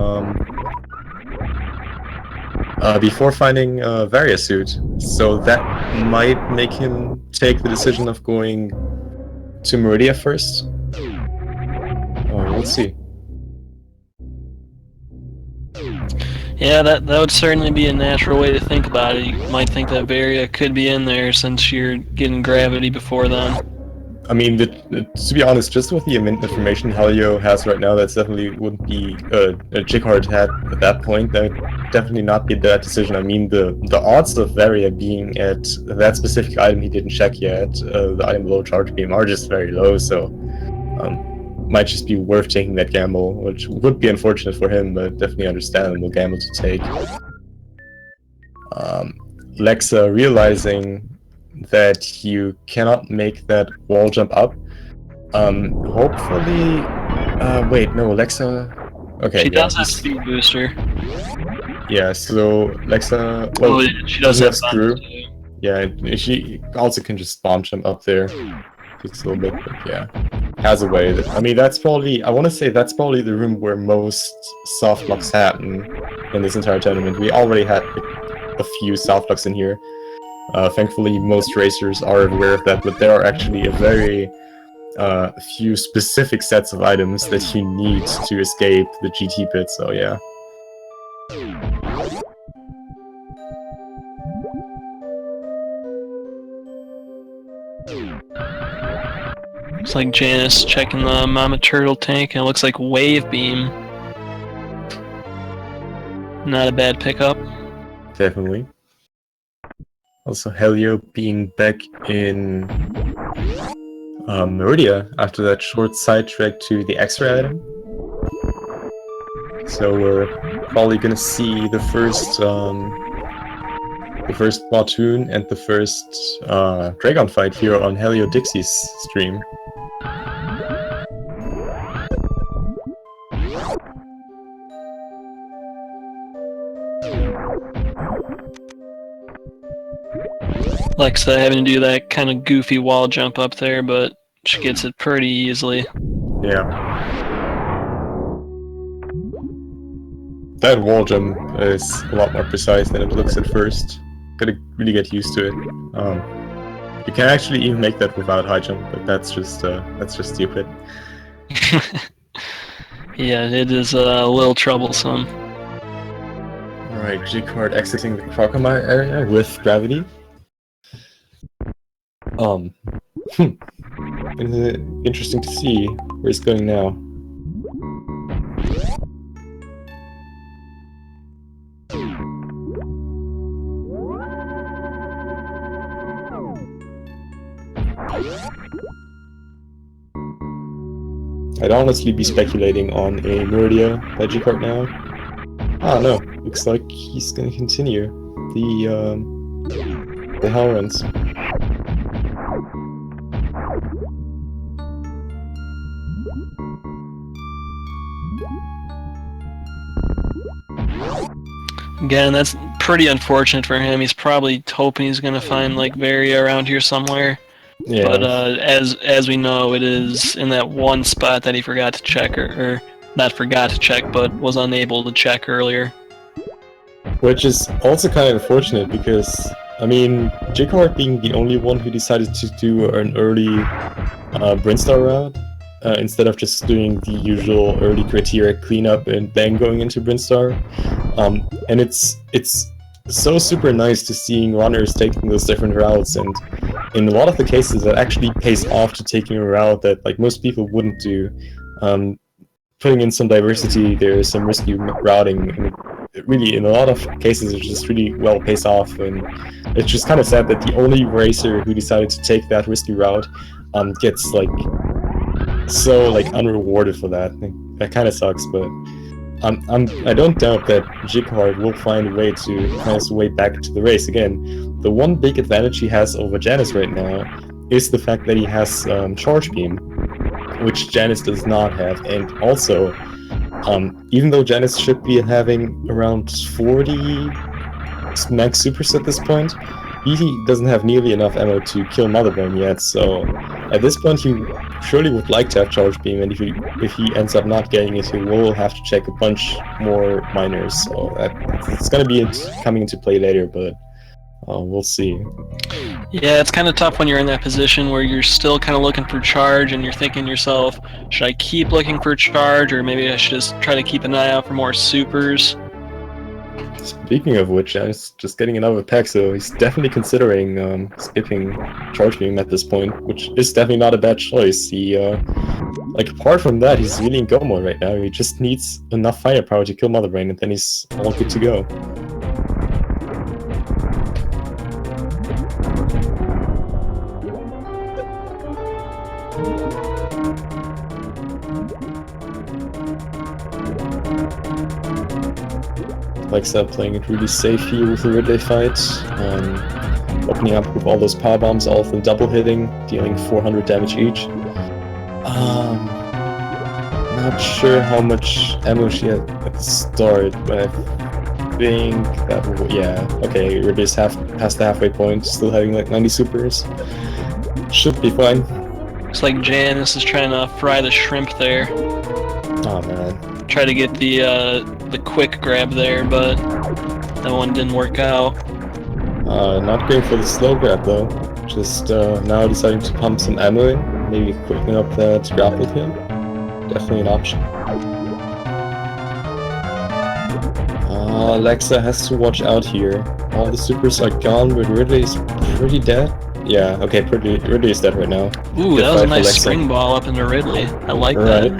Varia Suit, so that might make him take the decision of going to Meridia first. We'll see. Yeah, that would certainly be a natural way to think about it. You might think that Varia could be in there since you're getting gravity before then. I mean, to be honest, just with the information Helio has right now, that's definitely wouldn't be a Jighart had at that point. That would definitely not be that decision. I mean, the odds of Varia being at that specific item he didn't check yet, the item below charge beam, are just very low. So, might just be worth taking that gamble, which would be unfortunate for him, but definitely understandable gamble to take. Lexa realizing that you cannot make that wall jump up. Hopefully, wait, no, Lexa. Okay, she does have speed booster. Yeah, so Lexa. Well, she does have screw. Yeah, she also can just bomb jump up there, just a little bit. But yeah, has a way. I mean, that's probably. I want to say that's probably the room where most soft locks happen in this entire tournament. We already had a few soft locks in here. Thankfully, most racers are aware of that, but there are actually a very few specific sets of items that you need to escape the GT pit, so yeah. Looks like Janus checking the Mama Turtle tank, and it looks like Wave Beam. Not a bad pickup. Definitely. Also, Helio being back in Meridia after that short sidetrack to the X-ray item. So we're probably gonna see the first Platoon and the first Dragon fight here on HelioDixy's stream. Lexa having to do that kind of goofy wall jump up there, but she gets it pretty easily. Yeah. That wall jump is a lot more precise than it looks at first. Gotta really get used to it. You can actually even make that without high jump, but that's just stupid. Yeah, it is a little troublesome. Alright, Jighart exiting the Crocomire area with gravity. It's interesting to see where he's going now. I'd honestly be speculating on a Meridia by Jighart now. Ah, no. Looks like he's gonna continue the hell runs. Again, that's pretty unfortunate for him. He's probably hoping he's gonna find like Varia around here somewhere. But Yeah, as we know, it is in that one spot that he forgot to check, or not forgot to check, but was unable to check earlier. which is also kind of unfortunate because, I mean, Jighart being the only one who decided to do an early Brinstar route, instead of just doing the usual early criteria cleanup and then going into Brinstar. And it's so super nice to seeing runners taking those different routes, and in a lot of the cases that actually pays off to taking a route that like most people wouldn't do. Putting in some diversity, there's some risky routing, and it really, in a lot of cases, it just really well pays off. And it's just kind of sad that the only racer who decided to take that risky route gets like so like unrewarded for that. That kind of sucks, but I don't doubt that Jighart will find a way to find his way back into the race again. The one big advantage he has over Janus right now is the fact that he has Charge Beam, which Janus does not have, and also, even though Janus should be having around 40 max supers at this point, he doesn't have nearly enough ammo to kill Motherbrain yet, so at this point he surely would like to have Charge Beam, and if he ends up not getting it, he will have to check a bunch more miners, so it's going to be coming into play later, but we'll see. Yeah, it's kind of tough when you're in that position where you're still kind of looking for charge and you're thinking to yourself, should I keep looking for charge, or maybe I should just try to keep an eye out for more supers? Speaking of which, he's just getting another pack, so he's definitely considering skipping Charge Beam at this point, which is definitely not a bad choice. He, like, apart from that, he's really in go mode right now. He just needs enough firepower to kill Motherbrain, and then he's all good to go. Lexa playing it really safe here with the Ridley fight, opening up with all those power bombs, all of them double hitting, dealing 400 damage each. Not sure how much ammo she had at the start, but I think that yeah, okay, Ridley's past the halfway point, still having like 90 supers. Should be fine. Looks like Janus is trying to fry the shrimp there. Oh man. Try to get the quick grab there, but that one didn't work out. Not going for the slow grab though. Just now deciding to pump some ammo in, maybe quicken up that grapple kill. Definitely an option. Lexa has to watch out here. All the supers are gone, but Ridley is pretty dead. Yeah, okay, Ridley is dead right now. Ooh, that was a nice spring ball up into Ridley. I like that.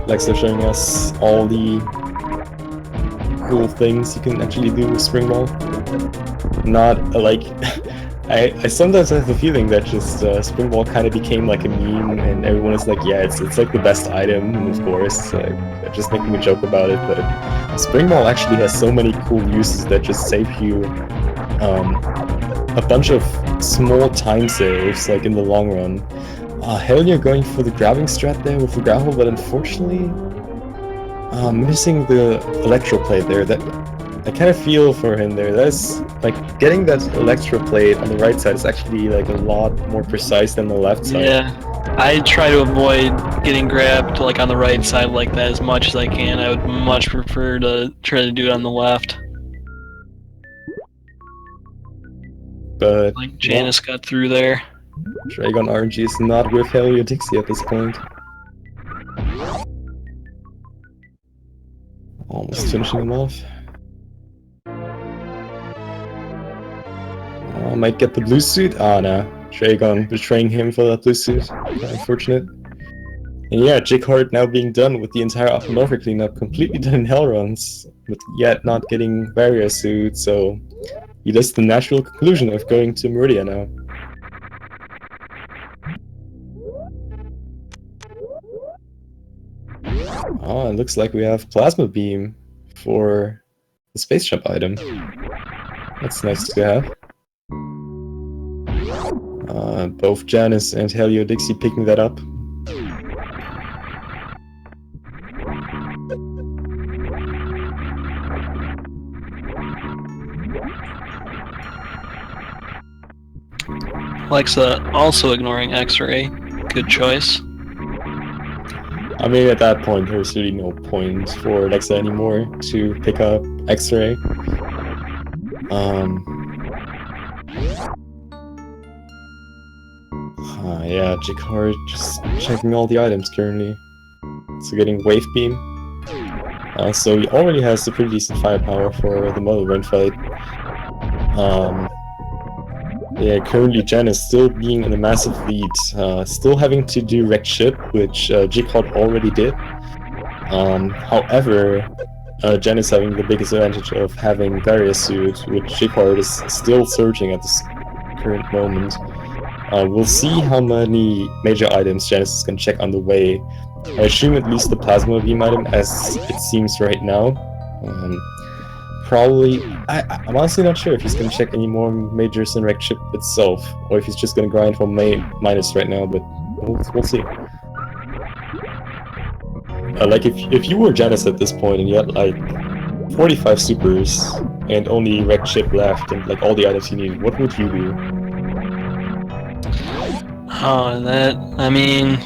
Lexa showing us all the cool things you can actually do with spring ball. Not like I sometimes have the feeling that just spring ball kind of became like a meme, and everyone is like, yeah, it's like the best item, and of course, just making a joke about it. But spring ball actually has so many cool uses that just save you a bunch of small time saves, like in the long run. Helio going for the grabbing strat there with the grapple, but unfortunately missing the electroplate there. That I kind of feel for him there. That's like getting that electroplate on the right side is actually like a lot more precise than the left side. Yeah, I try to avoid getting grabbed like on the right side like that as much as I can. I would much prefer to try to do it on the left. But like Janus got through there. Dragon RNG is not with HelioDixy at this point. Almost finishing him off. Might get the blue suit. Ah, no. Dragon betraying him for that blue suit. Unfortunate. And yeah, Jighart now being done with the entire Oppenheimer cleanup, completely done in hell runs, but yet not getting barrier suit, so he does the natural conclusion of going to Meridia now. Oh, it looks like we have Plasma Beam for the Space Jump item. That's nice to have. Both Janus and HelioDixy picking that up. Lexa also ignoring X-ray. Good choice. I mean, at that point, there's really no point for Lexa anymore to pick up X-ray. Yeah, Jighart just checking all the items currently. So getting Wave Beam. So he already has a pretty decent firepower for the Model Rain fight. Yeah, currently Janus still being in a massive lead, still having to do Wrecked Ship, which Jighart already did. However, Janus having the biggest advantage of having Barrier Suit, which Jighart is still searching at this current moment. We'll see how many major items Janus can check on the way. I assume at least the Plasma Beam item, as it seems right now. Probably, I'm honestly not sure if he's going to check any more majors in Wrecked Ship itself, or if he's just going to grind for minus right now, but we'll see. Like, if you were Janus at this point and you had, like, 45 supers and only Wrecked Ship left and, like, all the items you needed, what would you do? I mean,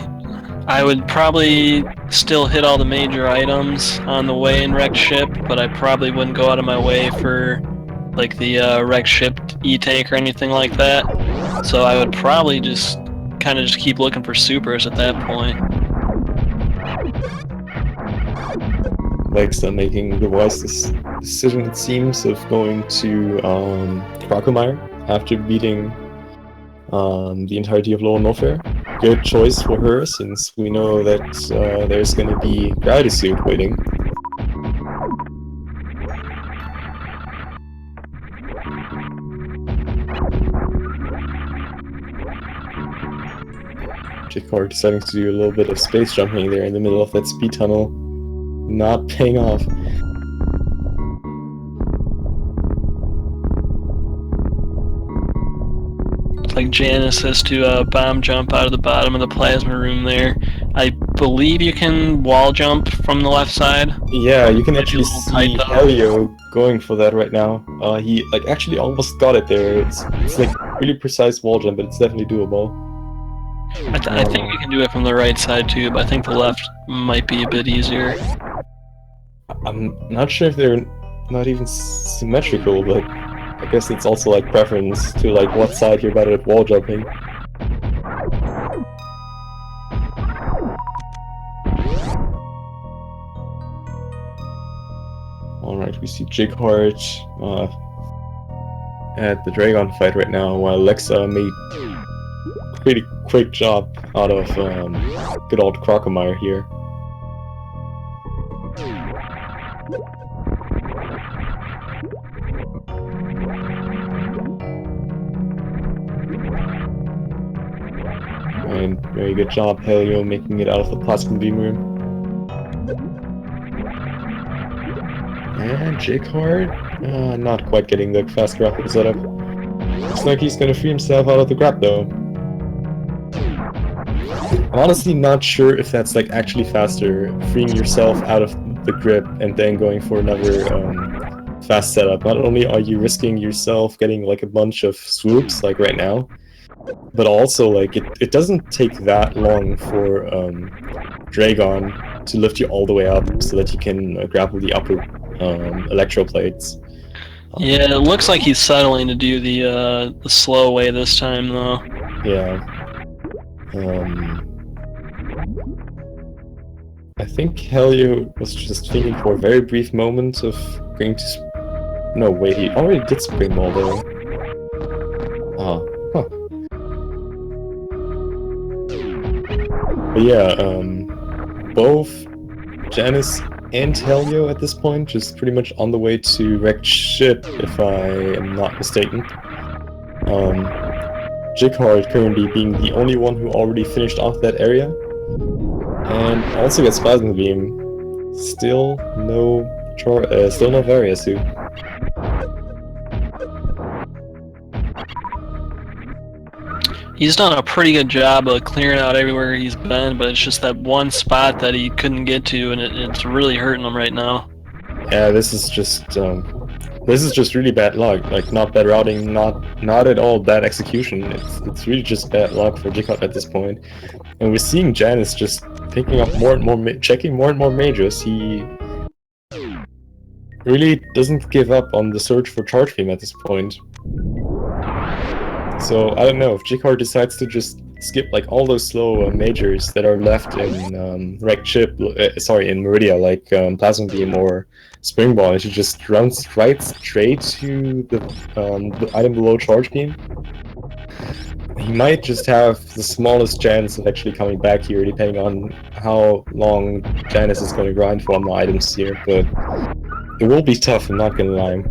I would probably still hit all the major items on the way in Wrecked Ship, but I probably wouldn't go out of my way for like the Wrecked Ship E-Tank or anything like that. So I would probably just kind of just keep looking for supers at that point. Lexa making the wise decision, it seems, of going to Crocomire after beating the entirety of Lower Norfair. Good choice for her, since we know that there's going to be Gravity Suit waiting. Jighart deciding to do a little bit of space jumping there in the middle of that speed tunnel. Not paying off. Like Janus has to bomb jump out of the bottom of the plasma room there. I believe you can wall jump from the left side. Yeah, you can actually see Helio going for that right now. He like actually almost got it there. It's like really precise wall jump, but it's definitely doable. I think you can do it from the right side too, but I think the left might be a bit easier. I'm not sure if they're not even symmetrical, but I guess it's also like preference to like what side you're better at wall jumping. Alright, we see Jighart at the Dragon fight right now, while Lexa made a pretty quick job out of good old Crocomire here. And very good job, Helio, making it out of the plasma beam room. And Jighart, not quite getting the fast grapple setup. Looks like he's gonna free himself out of the grab though. I'm honestly not sure if that's like actually faster, freeing yourself out of the grip and then going for another fast setup. Not only are you risking yourself getting like a bunch of swoops like right now, but also like it doesn't take that long for Dragon to lift you all the way up so that you can grapple the upper electroplates. Yeah, it looks like he's settling to do the slow way this time though. Yeah. I think Helio was just thinking for a very brief moment of going to... No, wait, he already did Spring Ball though. Huh. But yeah, both Janus and Helio at this point just pretty much on the way to Wrecked Ship, if I am not mistaken. Jighart currently being the only one who already finished off that area, and also gets Plasma Beam. Still no Various Suit. He's done a pretty good job of clearing out everywhere he's been, but it's just that one spot that he couldn't get to, and it's really hurting him right now. Yeah, this is just This is just really bad luck. Like, not bad routing, not at all bad execution. It's really just bad luck for Jighart at this point. And we're seeing Janus just picking up more and more, checking more and more majors. He really doesn't give up on the search for charge beam at this point. So I don't know if Jighart decides to just skip like all those slow majors that are left in in Meridia, like Plasma Beam or Spring Ball, and she just runs right straight to the item below charge beam. He might just have the smallest chance of actually coming back here, depending on how long Janus is going to grind for on the items here, but it will be tough, I'm not gonna lie.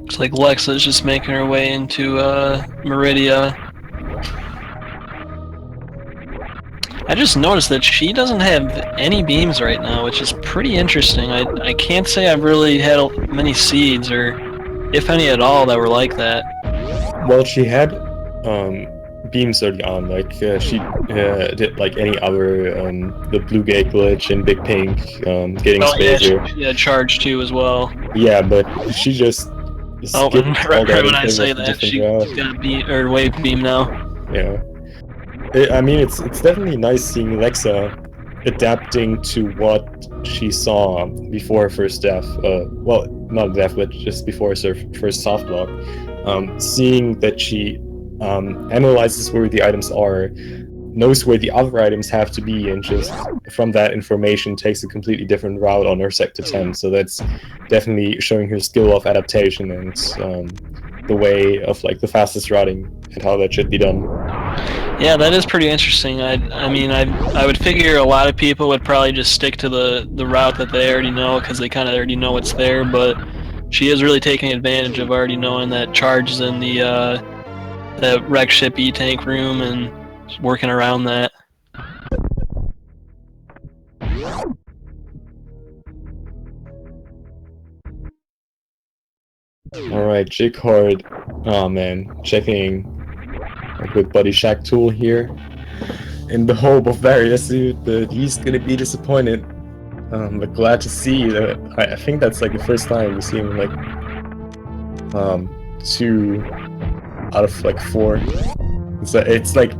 Looks like Lexa's just making her way into Meridia. I just noticed that she doesn't have any beams right now, which is pretty interesting. I can't say I've really had many seeds, or if any at all, that were like that. Well, she had beams early on, like she did like any other the blue gate glitch and big pink getting spacer. Yeah, she charge too as well. Yeah, but she just skipped right when I say that, she got a beam or wave beam now. Yeah. I mean, it's definitely nice seeing Lexa adapting to what she saw before her first death. Well, not death, but just before her first soft block. Seeing that she analyzes where the items are, knows where the other items have to be, and just from that information takes a completely different route on her Sector 10. So that's definitely showing her skill of adaptation and the way of like the fastest routing and how that should be done. Yeah, that is pretty interesting. I mean, I would figure a lot of people would probably just stick to the route that they already know because they kind of already know what's there. But she is really taking advantage of already knowing that charge is in the wreck ship E-tank room and working around that. Alright, Jighart. Oh man, checking with Buddy Shack Tool here in the hope of Various Suit, but he's gonna be disappointed. But glad to see that. I think that's like the first time we see him like 2 out of like 4. So it's like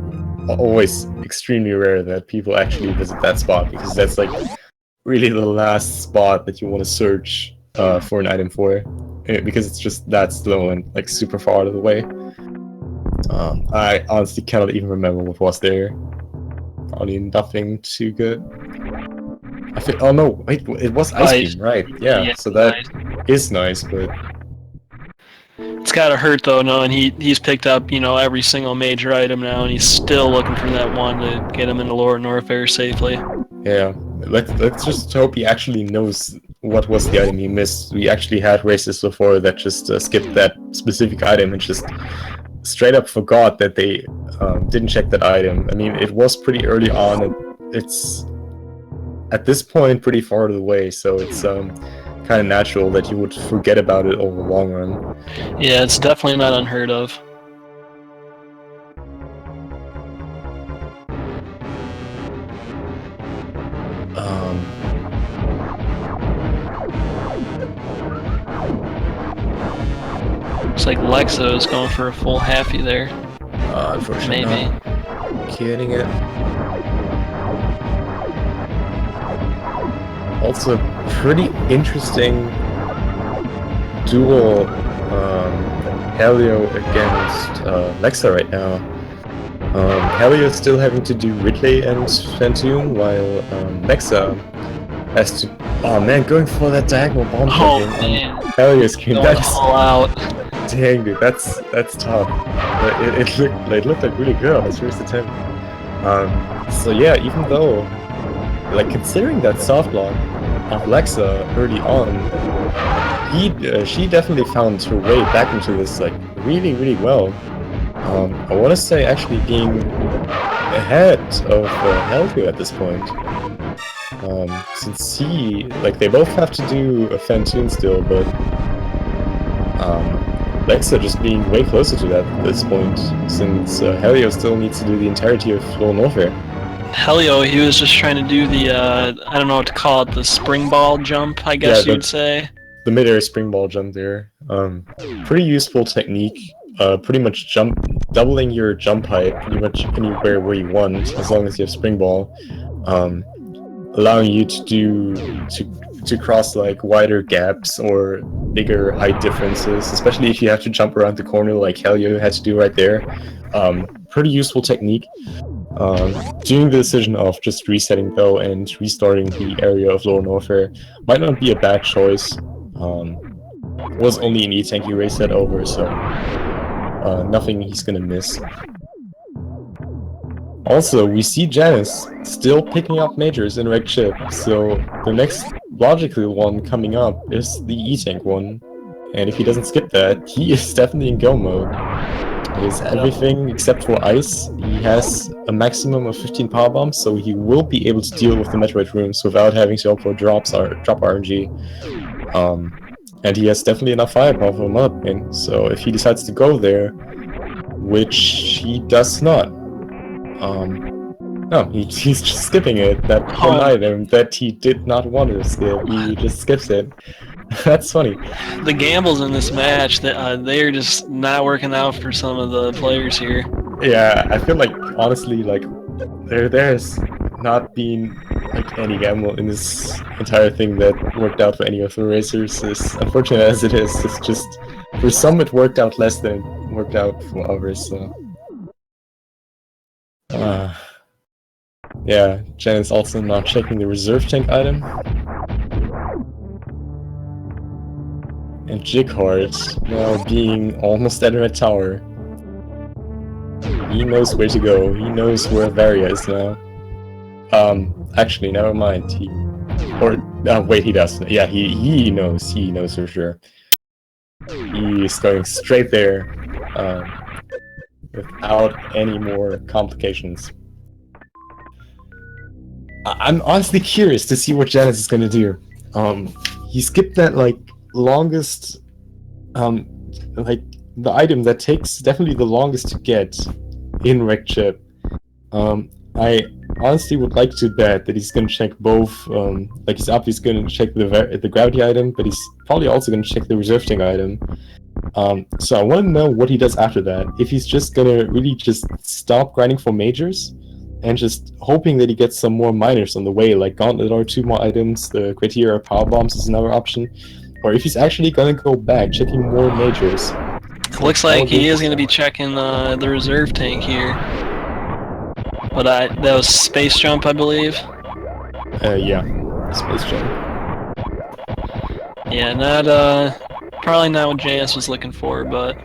always extremely rare that people actually visit that spot, because that's like really the last spot that you want to search for an item for, because it's just that slow and like super far out of the way. I honestly cannot even remember what was there. Probably nothing too good. I think. Oh no! Wait, it was Ice Beam, right? Yeah. So that is nice, but it's gotta hurt though, knowing he's picked up every single major item now, and he's still looking for that one to get him into Lower Norfair safely. Yeah. Let's just hope he actually knows what was the item he missed. We actually had races before that just skipped that specific item and just straight up forgot that they didn't check that item. I mean, it was pretty early on, and it's at this point pretty far away, so it's kind of natural that you would forget about it over the long run. Yeah, it's definitely not unheard of. Looks like Lexo is going for a full halfie there. Unfortunately, maybe. Getting it. Also, pretty interesting duel Helio against Lexa right now. Helio is still having to do Ridley and Phantom, while Lexa has to. Oh man, going for that diagonal bomb. Oh man, Helio's game. That's all out. Dang, dude, that's tough. It looked like really good on his first attempt. So yeah, even though, like, considering that soft block of Lexa early on, she definitely found her way back into this like really well. I want to say actually being ahead of Helio at this point. Since they both have to do a Fentoon still, but Lexa just being way closer to that at this point, since Helio still needs to do the entirety of Floral Warfare. Helio, he was just trying to do the, I don't know what to call it, the spring ball jump, I guess you'd say. The mid-air spring ball jump there. Pretty useful technique. Pretty much doubling your jump height pretty much anywhere where you want, as long as you have spring ball. Allowing you to cross like wider gaps or bigger height differences, especially if you have to jump around the corner like Helio had to do right there. Pretty useful technique. Doing the decision of just resetting though and restarting the area of Lower Warfare might not be a bad choice. Was only an E-Tank you reset over, so nothing he's gonna miss. Also, we see Janus still picking up majors in Reg Chip, so the next logical one coming up is the E-Tank one. And if he doesn't skip that, he is definitely in go mode. He has everything except for ice. He has a maximum of 15 power bombs, so he will be able to deal with the Metroid rooms without having to upload drop RNG. And he has definitely enough firepower for a Mother Brain, so if he decides to go there, which he does not, no, he's just skipping it. That one item that he did not want to skip, he just skips it. That's funny. The gambles in this match, they're just not working out for some of the players here. Yeah, I feel like, honestly, like, there's not been like any gamble in this entire thing that worked out for any of the racers. As unfortunate as it is, it's just, for some it worked out less than it worked out for others, so... yeah, Jen is also not checking the reserve tank item. And Jighart, now being almost at Red Tower. He knows where to go, he knows where Varia is now. Actually, never mind, wait, he does. Yeah, he knows for sure. He is going straight there, without any more complications. I'm honestly curious to see what Janus is gonna do. He skipped that, like, longest, like, the item that takes definitely the longest to get in Rec Chip. I honestly would like to bet that he's gonna check both, like, he's obviously gonna check the gravity item, but he's probably also gonna check the reserve tank item. So I want to know what he does after that. If he's just gonna really just stop grinding for majors, and just hoping that he gets some more minors on the way, like Gauntlet or 2 more items, the Criteria Power Bombs is another option, or if he's actually gonna go back, checking more majors. It looks like he is gonna be checking the reserve tank here. But that was Space Jump, I believe. Yeah, Space Jump. Yeah, probably not what JS was looking for, but...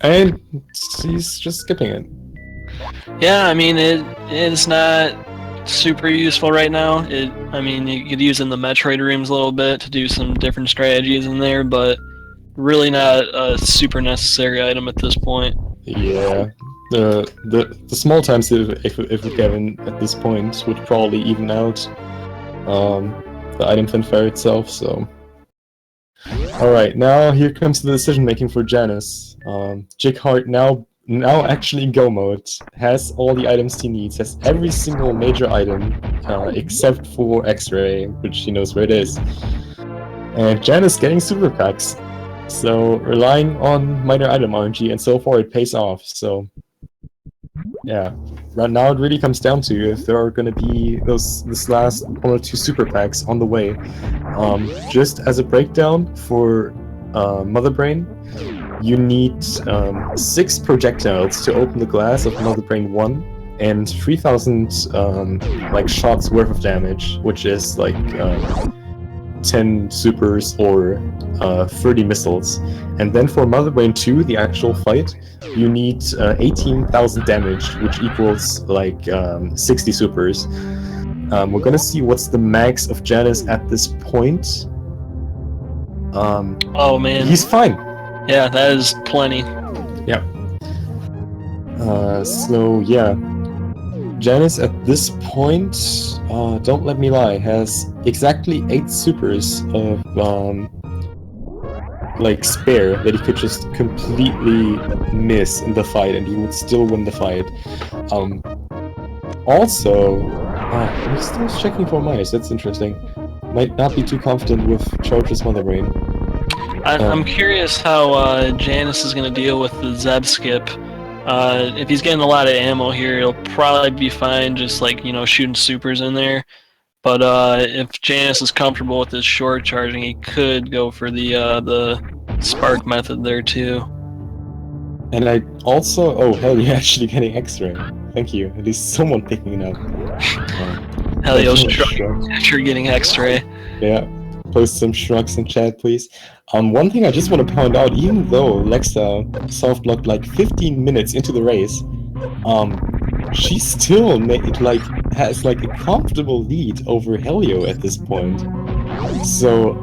And he's just skipping it. Yeah, I mean, it's not super useful right now. I mean, you could use it in the Metroid rooms a little bit to do some different strategies in there, but really not a super necessary item at this point. Yeah, the small times if we Kevin at this point would probably even out the item fanfare itself. So, all right, now here comes the decision making for Janus. Jighart now actually in go mode, has all the items he needs, has every single major item except for X-Ray, which he knows where it is. And Janus getting super packs, so relying on minor item RNG, and so far it pays off. So yeah, right now it really comes down to if there are going to be this last 1 or 2 super packs on the way. Just as a breakdown for Mother Brain, you need 6 projectiles to open the glass of Mother Brain 1, and 3,000 like shots worth of damage, which is like 10 supers or 30 missiles. And then for Mother Brain 2, the actual fight, you need 18,000 damage, which equals like 60 supers. We're gonna see what's the max of Janus at this point. Oh man, he's fine. Yeah, that is plenty. Yeah. So yeah, Janus at this point, don't let me lie, has exactly 8 supers of like spare that he could just completely miss in the fight, and he would still win the fight. Also, I'm still checking for mice. That's interesting. Might not be too confident with Charge's Mother Brain. I'm curious how Janus is going to deal with the Zeb skip. If he's getting a lot of ammo here, he'll probably be fine just like, shooting supers in there. But if Janus is comfortable with his short charging, he could go for the spark method there too. And I also... Oh, hell, you're actually getting X-ray. Thank you. At least someone picking it up. Helio's shrugging after getting X-ray. Yeah. Post some shrugs in chat, please. One thing I just want to point out, even though Lexa soft-blocked like 15 minutes into the race, she still has like a comfortable lead over Helio at this point. So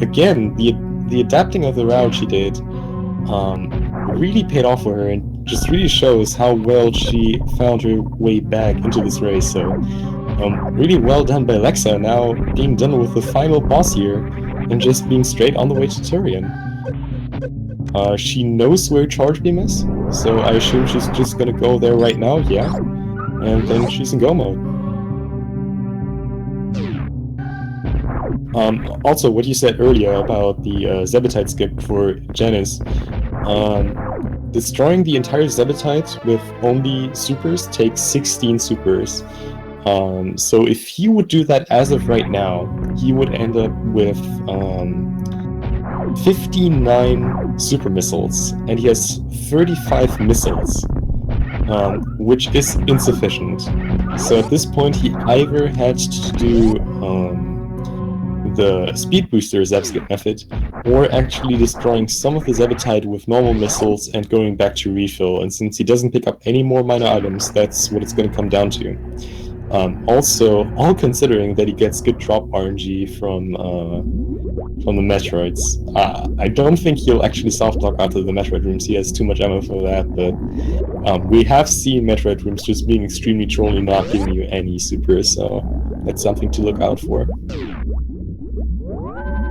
again, the adapting of the route she did really paid off for her, and just really shows how well she found her way back into this race. So really well done by Lexa, now being done with the final boss here and just being straight on the way to Turian. She knows where Charge Beam is, so I assume she's just gonna go there right now, yeah, and then she's in go mode. Also, what you said earlier about the Zebetite skip for Janus, destroying the entire Zebetite with only supers takes 16 supers. So if he would do that as of right now, he would end up with 59 super missiles, and he has 35 missiles, which is insufficient. So at this point, he either had to do the speed booster Zebskip method, or actually destroying some of the Zebetite with normal missiles and going back to refill. And since he doesn't pick up any more minor items, that's what it's going to come down to. Also, all considering that he gets good drop RNG from the Metroids. I don't think he'll actually softlock out of the Metroid rooms, he has too much ammo for that, but we have seen Metroid rooms just being extremely trolly, not giving you any supers, so that's something to look out for.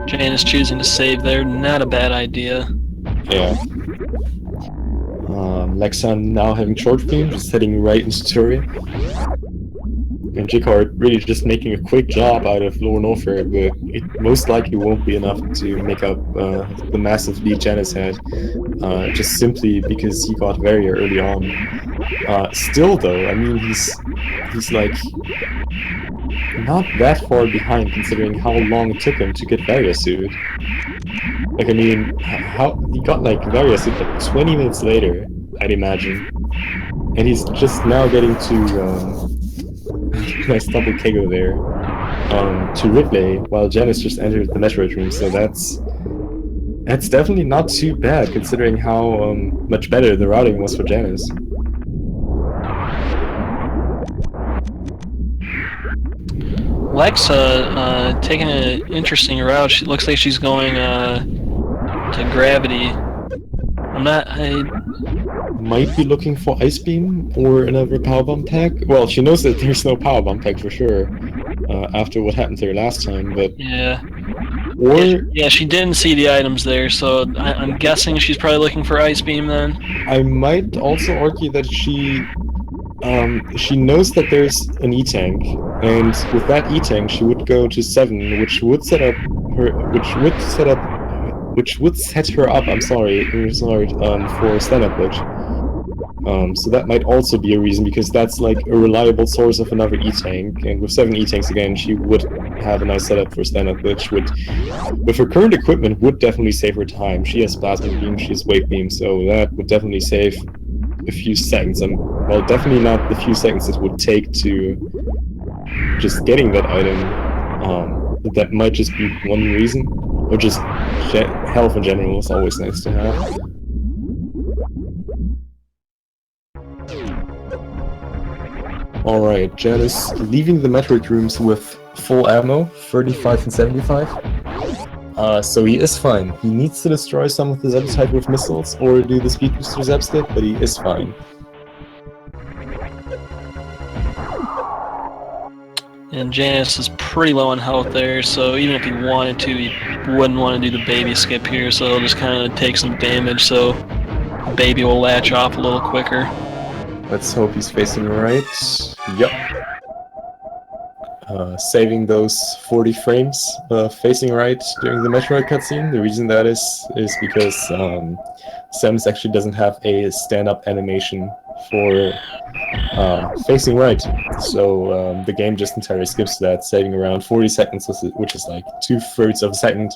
Janus choosing to save there, not a bad idea. Yeah. Lexa now having Charge Beam, just heading right into Turia. And Jighart really just making a quick job out of Lower Norfolk, but it most likely won't be enough to make up the massive lead Janus had, just simply because he got Varia early on. Still though, I mean, he's like not that far behind considering how long it took him to get Varia suit. Like, I mean, how he got like Varia suit like 20 minutes later, I'd imagine, and he's just now getting to nice double Kego there to Ridley, while Janus just entered the Metroid room, so that's definitely not too bad considering how much better the routing was for Janus. Lexa taking an interesting route. She looks like she's going to Gravity. I might be looking for Ice Beam or another Power Bomb pack. Well, she knows that there's no Power Bomb pack for sure after what happened there last time, but... Yeah. Yeah, she didn't see the items there, so I'm guessing she's probably looking for Ice Beam then. I might also argue that she knows that there's an E-Tank, and with that E-Tank she would go to 7, which would set her up, I'm sorry, for stand-up glitch. So that might also be a reason, because that's like a reliable source of another E-Tank, and with 7 E-Tanks again, she would have a nice setup for stand-up glitch, which, with her current equipment, would definitely save her time. She has Plasma Beam, she has Wave Beam, so that would definitely save a few seconds. Well, definitely not the few seconds it would take to just getting that item. That might just be one reason, or just health in general is always nice to have. Alright, Janus leaving the Metroid rooms with full ammo, 35 and 75. So he is fine. He needs to destroy some of the Zebetite with missiles, or do the speed booster Zebskip, but he is fine. And Janus is pretty low on health there, so even if he wanted to, he wouldn't want to do the baby skip here, so he'll just kind of take some damage so baby will latch off a little quicker. Let's hope he's facing right. Yep. Saving those 40 frames facing right during the Metroid cutscene. The reason that is because Samus actually doesn't have a stand-up animation for facing right. So the game just entirely skips that, saving around 40 seconds, which is like 2/3 of a second.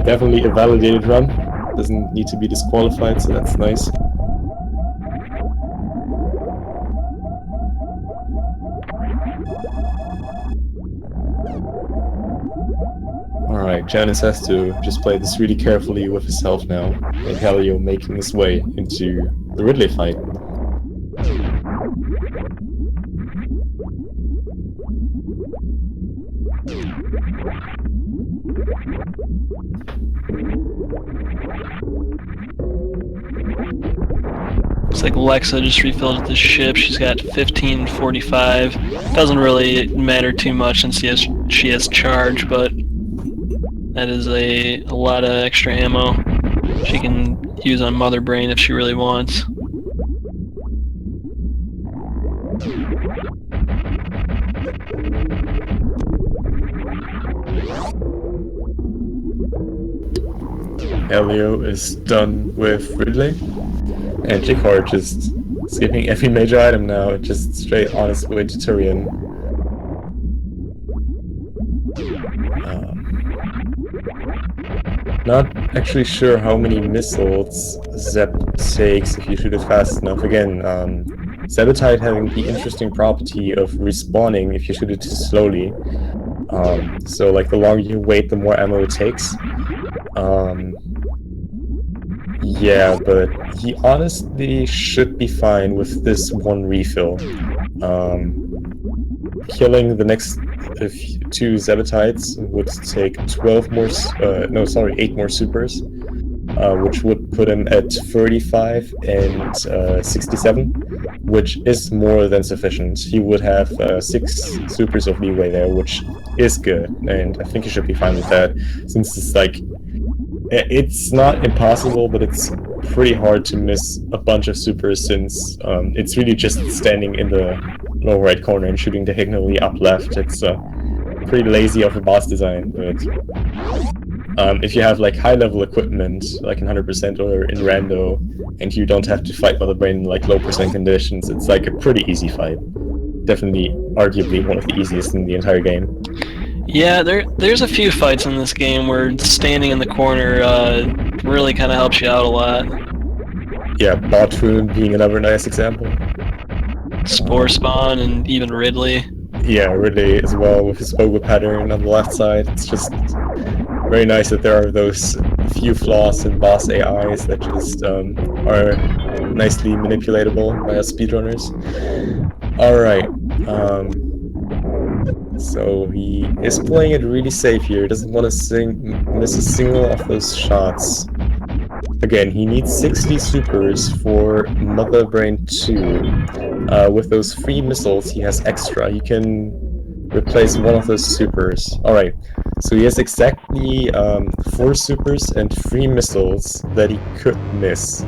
Definitely a validated run. Doesn't need to be disqualified, so that's nice. Alright, Janus has to just play this really carefully with his health now, and Helio making his way into the Ridley fight. Looks like Lexa just refilled the ship. She's got 1545. Doesn't really matter too much since she has charge, but that is a lot of extra ammo she can use on Mother Brain if she really wants. Helio is done with Ridley, and Jighart just skipping every major item now, just straight on his way to Tyrion. Not actually sure how many missiles Zep takes if you shoot it fast enough. Again, Zebetide having the interesting property of respawning if you shoot it too slowly. So like the longer you wait, the more ammo it takes. Yeah, but he honestly should be fine with this one refill. Killing the next two Zebetides would take 8 more supers, which would put him at 35 and 67, which is more than sufficient. He would have 6 supers of leeway there, which is good, and I think he should be fine with that, since it's like, it's not impossible, but it's pretty hard to miss a bunch of supers, since it's really just standing in the lower right corner and shooting diagonally up left. It's pretty lazy of a boss design, but if you have like high-level equipment, like in 100% or in rando, and you don't have to fight Mother Brain in like low percent conditions, it's like a pretty easy fight. Definitely, arguably, one of the easiest in the entire game. Yeah, there's a few fights in this game where standing in the corner really kind of helps you out a lot. Yeah, Botfoon being another nice example. Spore Spawn and even Ridley. Yeah, Ridley as well with his boba pattern on the left side. It's just very nice that there are those few flaws in boss AIs that just are nicely manipulatable by us speedrunners. Alright, so he is playing it really safe here. Doesn't want to miss a single of those shots. Again, he needs 60 supers for Mother Brain 2. With those 3 missiles he has extra, he can replace one of those supers. Alright, so he has exactly 4 supers and 3 missiles that he could miss.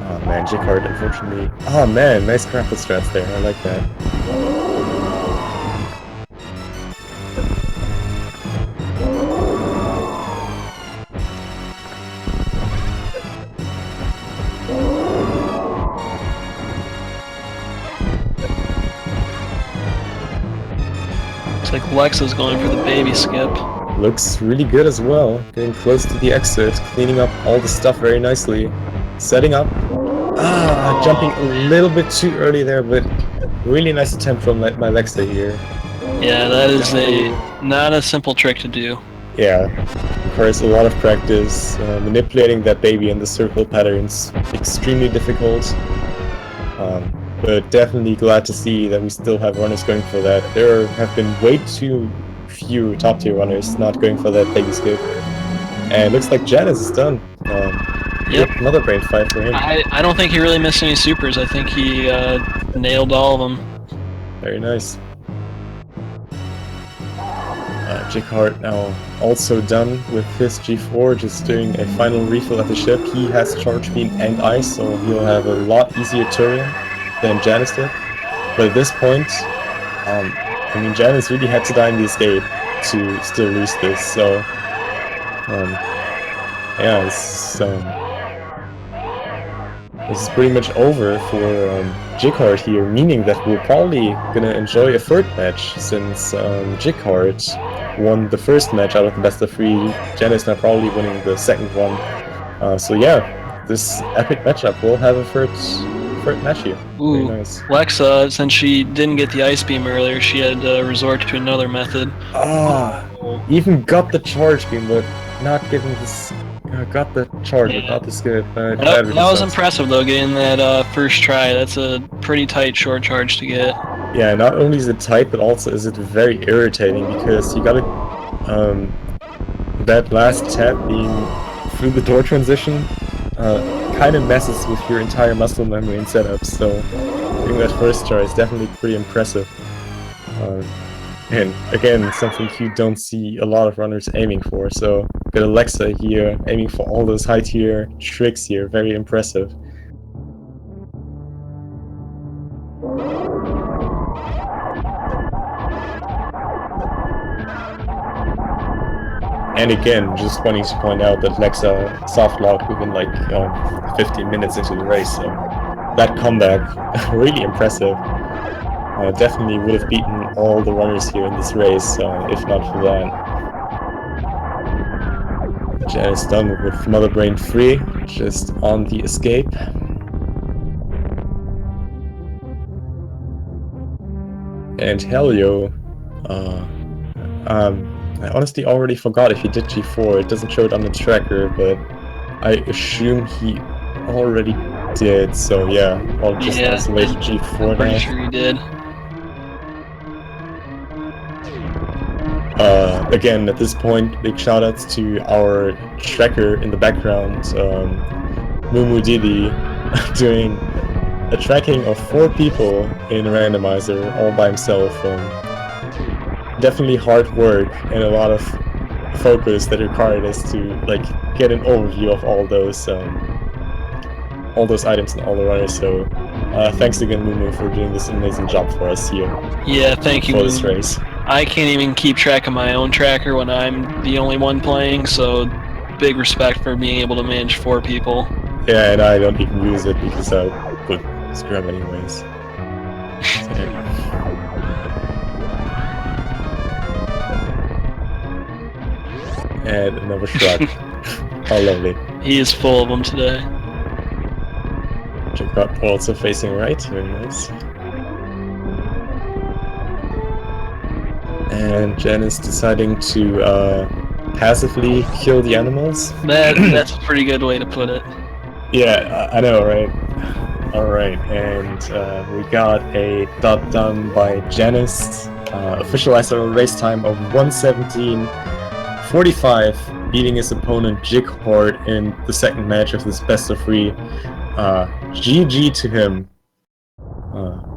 Oh man, Jighart, unfortunately. Oh man, nice grapple strats there, I like that. Looks like Lexa's going for the baby skip. Looks really good as well. Getting close to the exit, cleaning up all the stuff very nicely. Setting up. Jumping a little bit too early there, but really nice attempt from my Lexa here. Yeah, that is not a simple trick to do. Yeah, requires a lot of practice. Manipulating that baby in the circle patterns extremely difficult. But definitely glad to see that we still have runners going for that. There have been way too few top tier runners not going for that baby skip. And it looks like Janus is done. Yep. Another brain fight for him. I don't think he really missed any supers. I think he nailed all of them. Very nice. Jighart now also done with his G4, just doing a final refill at the ship. He has Charge Beam and Ice, so he'll have a lot easier turn than Janus did. But at this point, I mean, Janus really had to die in the escape to still lose this, so yeah, this is pretty much over for Jighart here, meaning that we're probably gonna enjoy a third match, since Jighart won the first match out of the best of 3. Janus now probably winning the second one. So yeah, this epic matchup will have a third match here. Very Ooh, nice. Lexa, since she didn't get the Ice Beam earlier, she had to resort to another method. Even got the Charge Beam, but not getting this. Got the charge, but not the skip. That was impressive though, getting that first try. That's a pretty tight short charge to get. Yeah, not only is it tight, but also is it very irritating, because you gotta that last tap being through the door transition kind of messes with your entire muscle memory and setup. So getting that first try is definitely pretty impressive. And again, something you don't see a lot of runners aiming for, so got Alexa here aiming for all those high tier tricks here, very impressive. And again, just wanting to point out that Lexa soft locked within like 15 minutes into the race, so that comeback, really impressive. Definitely would have beaten all the runners here in this race, if not for that. Janus done with Mother Brain 3, just on the escape. And Helio, I honestly already forgot if he did G4, it doesn't show it on the tracker, but I assume he already did, so yeah, I'll just isolate G4 I'm pretty sure he did. Again, at this point, big shoutouts to our tracker in the background, Mumu Didi, doing a tracking of 4 people in Randomizer all by himself. Definitely hard work and a lot of focus that required us to like get an overview of all those items and all the runners. So thanks again, Mumu, for doing this amazing job for us here. Yeah, thank you, for this race. I can't even keep track of my own tracker when I'm the only one playing, so big respect for being able to manage 4 people. Yeah, and I don't even use it because I would scrub anyways. So, yeah. And another shrug. How lovely. He is full of them today. Jighart also facing right, very nice. And Janus deciding to passively kill the animals. That's a pretty good way to put it. Yeah, I know, right? Alright, and we got a dot done by Janus. Officialized our race time of 1:17:45, beating his opponent Jighart in the second match of this best of 3. GG to him.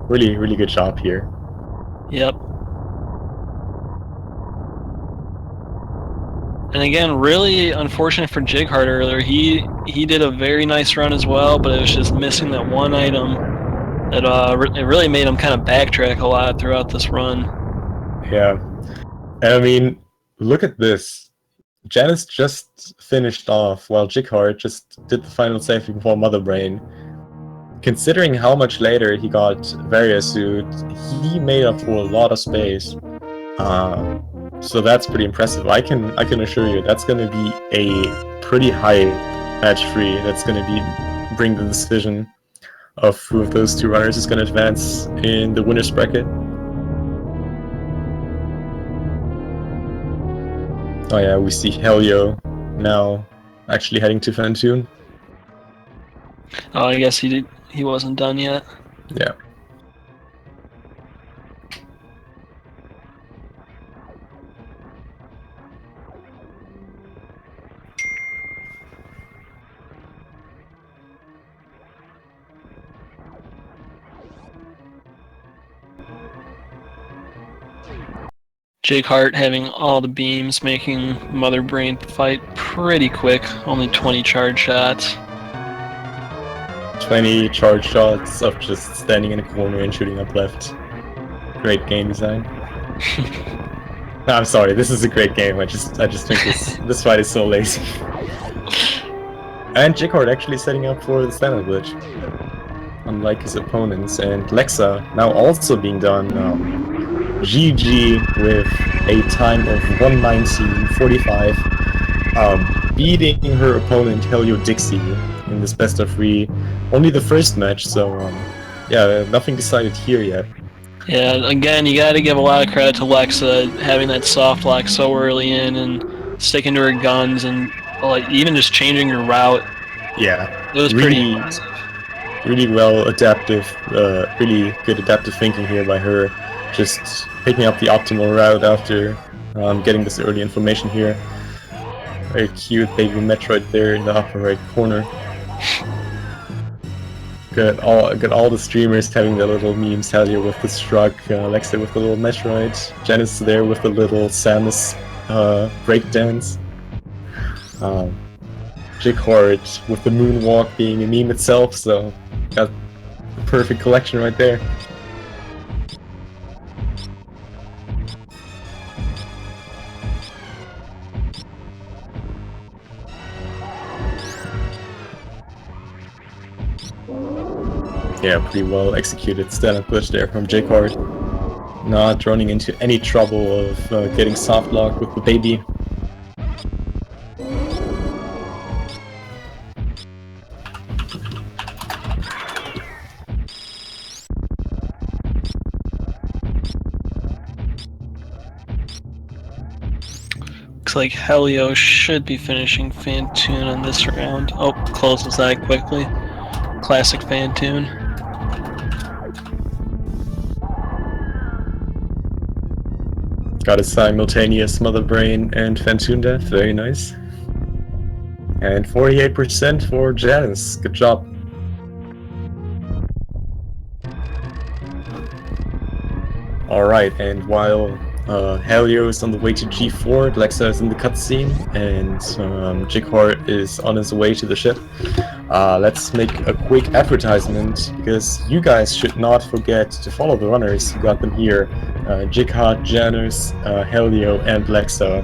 Really, really good job here. Yep. And again, really unfortunate for Jighart earlier. He did a very nice run as well, but it was just missing that one item that it really made him kind of backtrack a lot throughout this run. Yeah. And I mean, look at this. Janus just finished off while Jighart just did the final save before Mother Brain. Considering how much later he got Variasuit, he made up for a lot of space. So that's pretty impressive. I can assure you that's going to be a pretty high match 3. That's going to bring the decision of who of those 2 runners is going to advance in the winner's bracket. Oh yeah, we see Helio now actually heading to Fantoon. Oh, I guess he wasn't done yet. Yeah. Jighart having all the beams, making Mother Brain fight pretty quick. Only 20 charge shots. 20 charge shots of just standing in a corner and shooting up left. Great game design. No, I'm sorry, this is a great game. I just think this fight is so lazy. And Jighart actually setting up for the standard glitch, unlike his opponents. And Lexa now also being done. GG with a time of 1:19:45, beating her opponent HelioDixy in this best of 3. Only the first match, so yeah, nothing decided here yet. Yeah, again, you got to give a lot of credit to Lexa having that soft lock so early in and sticking to her guns and like even just changing her route. Yeah, it was pretty impressive. Really well adaptive, really good adaptive thinking here by her. Just picking up the optimal route after getting this early information here. Very cute baby Metroid there in the upper right corner. Got all the streamers having their little memes. Helio with the Struck, Lexa with the little Metroid, Janus there with the little Samus breakdance. Jighart with the moonwalk being a meme itself, so got the perfect collection right there. Yeah, pretty well executed stand-up glitch there from Jighart. Not running into any trouble of getting soft lock with the baby. Looks like Helio should be finishing Fantoon on this round. Oh, closes that quickly. Classic Fantoon. Got a simultaneous Mother Brain and Fantoon death, very nice. And 48% for Janus, good job. Alright, and while Helio is on the way to G4, Lexa is in the cutscene, and Jighart is on his way to the ship. Let's make a quick advertisement, because you guys should not forget to follow the runners. You got them here. Jighart, Janus, Helio, and Lexa.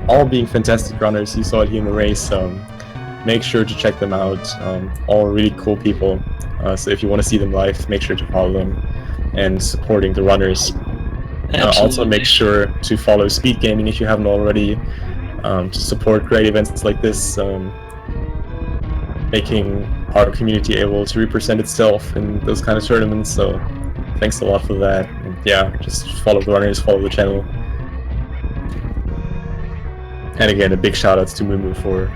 All being fantastic runners. You saw it here in the race. Make sure to check them out. All really cool people. So if you want to see them live, make sure to follow them and supporting the runners. Also make sure to follow Speed Gaming if you haven't already, to support great events like this, making our community able to represent itself in those kind of tournaments. So thanks a lot for that. And yeah, just follow the runners, follow the channel. And again, a big shout out to Mumu for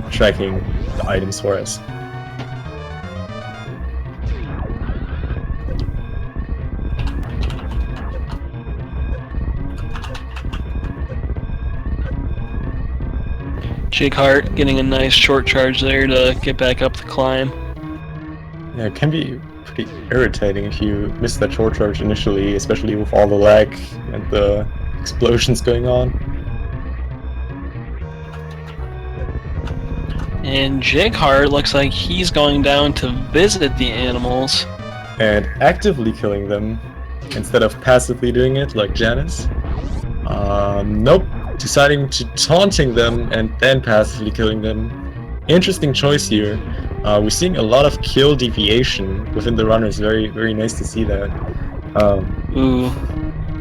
tracking the items for us. Jighart getting a nice short charge there to get back up the climb. Yeah, it can be pretty irritating if you miss that short charge initially, especially with all the lag and the explosions going on. And Jighart looks like he's going down to visit the animals. And actively killing them, instead of passively doing it like Janus. Nope. Deciding to taunting them and then passively killing them. Interesting choice here. We're seeing a lot of kill deviation within the runners. Very, very nice to see that. Ooh.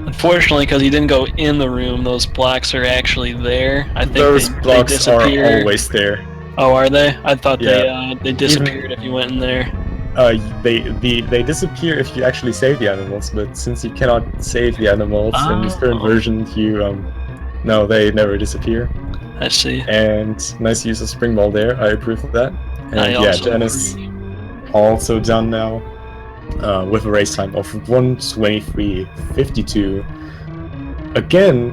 Unfortunately, because he didn't go in the room, those blocks are actually there. I think those blocks they disappear. are always there. Oh, are they? I thought Yeah. they disappeared if you went in there. They disappear if you actually save the animals, but since you cannot save the animals in this current version, you no, they never disappear. I see. And nice use of spring ball there. I approve of that. And yeah, Janus also done now with a race time of 1:23:52. Again,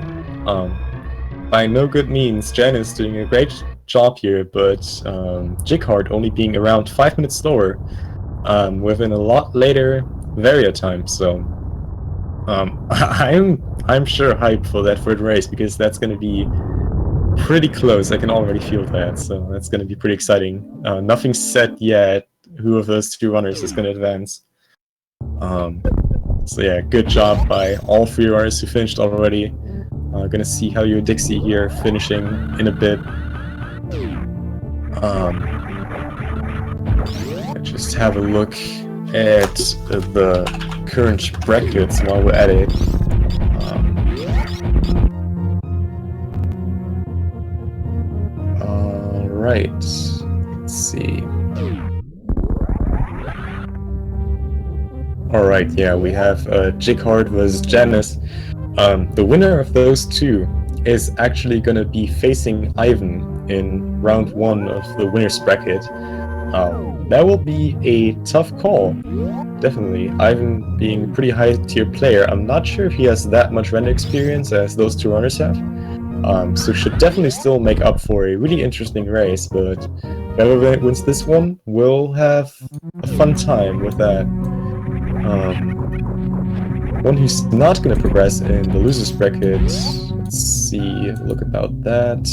by no good means, Janus doing a great job here, but Jighart only being around 5 minutes slower, within a lot later Varia time. So I'm I'm sure hyped for that third race, because that's going to be pretty close. I can already feel that, so that's going to be pretty exciting. Nothing's set yet who of those two runners is going to advance. So yeah, good job by all three runners who finished already. Gonna see HelioDixy here finishing in a bit. Just have a look at the current brackets while we're at it. Alright, let's see. Alright, yeah, we have Jighart versus Janus. The winner of those two is actually going to be facing Ivan in round 1 of the winner's bracket. That will be a tough call, definitely. Ivan being a pretty high tier player, I'm not sure if he has that much render experience as those two runners have. So should definitely still make up for a really interesting race, but whoever wins this one will have a fun time with that. One who's not going to progress in the losers bracket, let's see, look about that.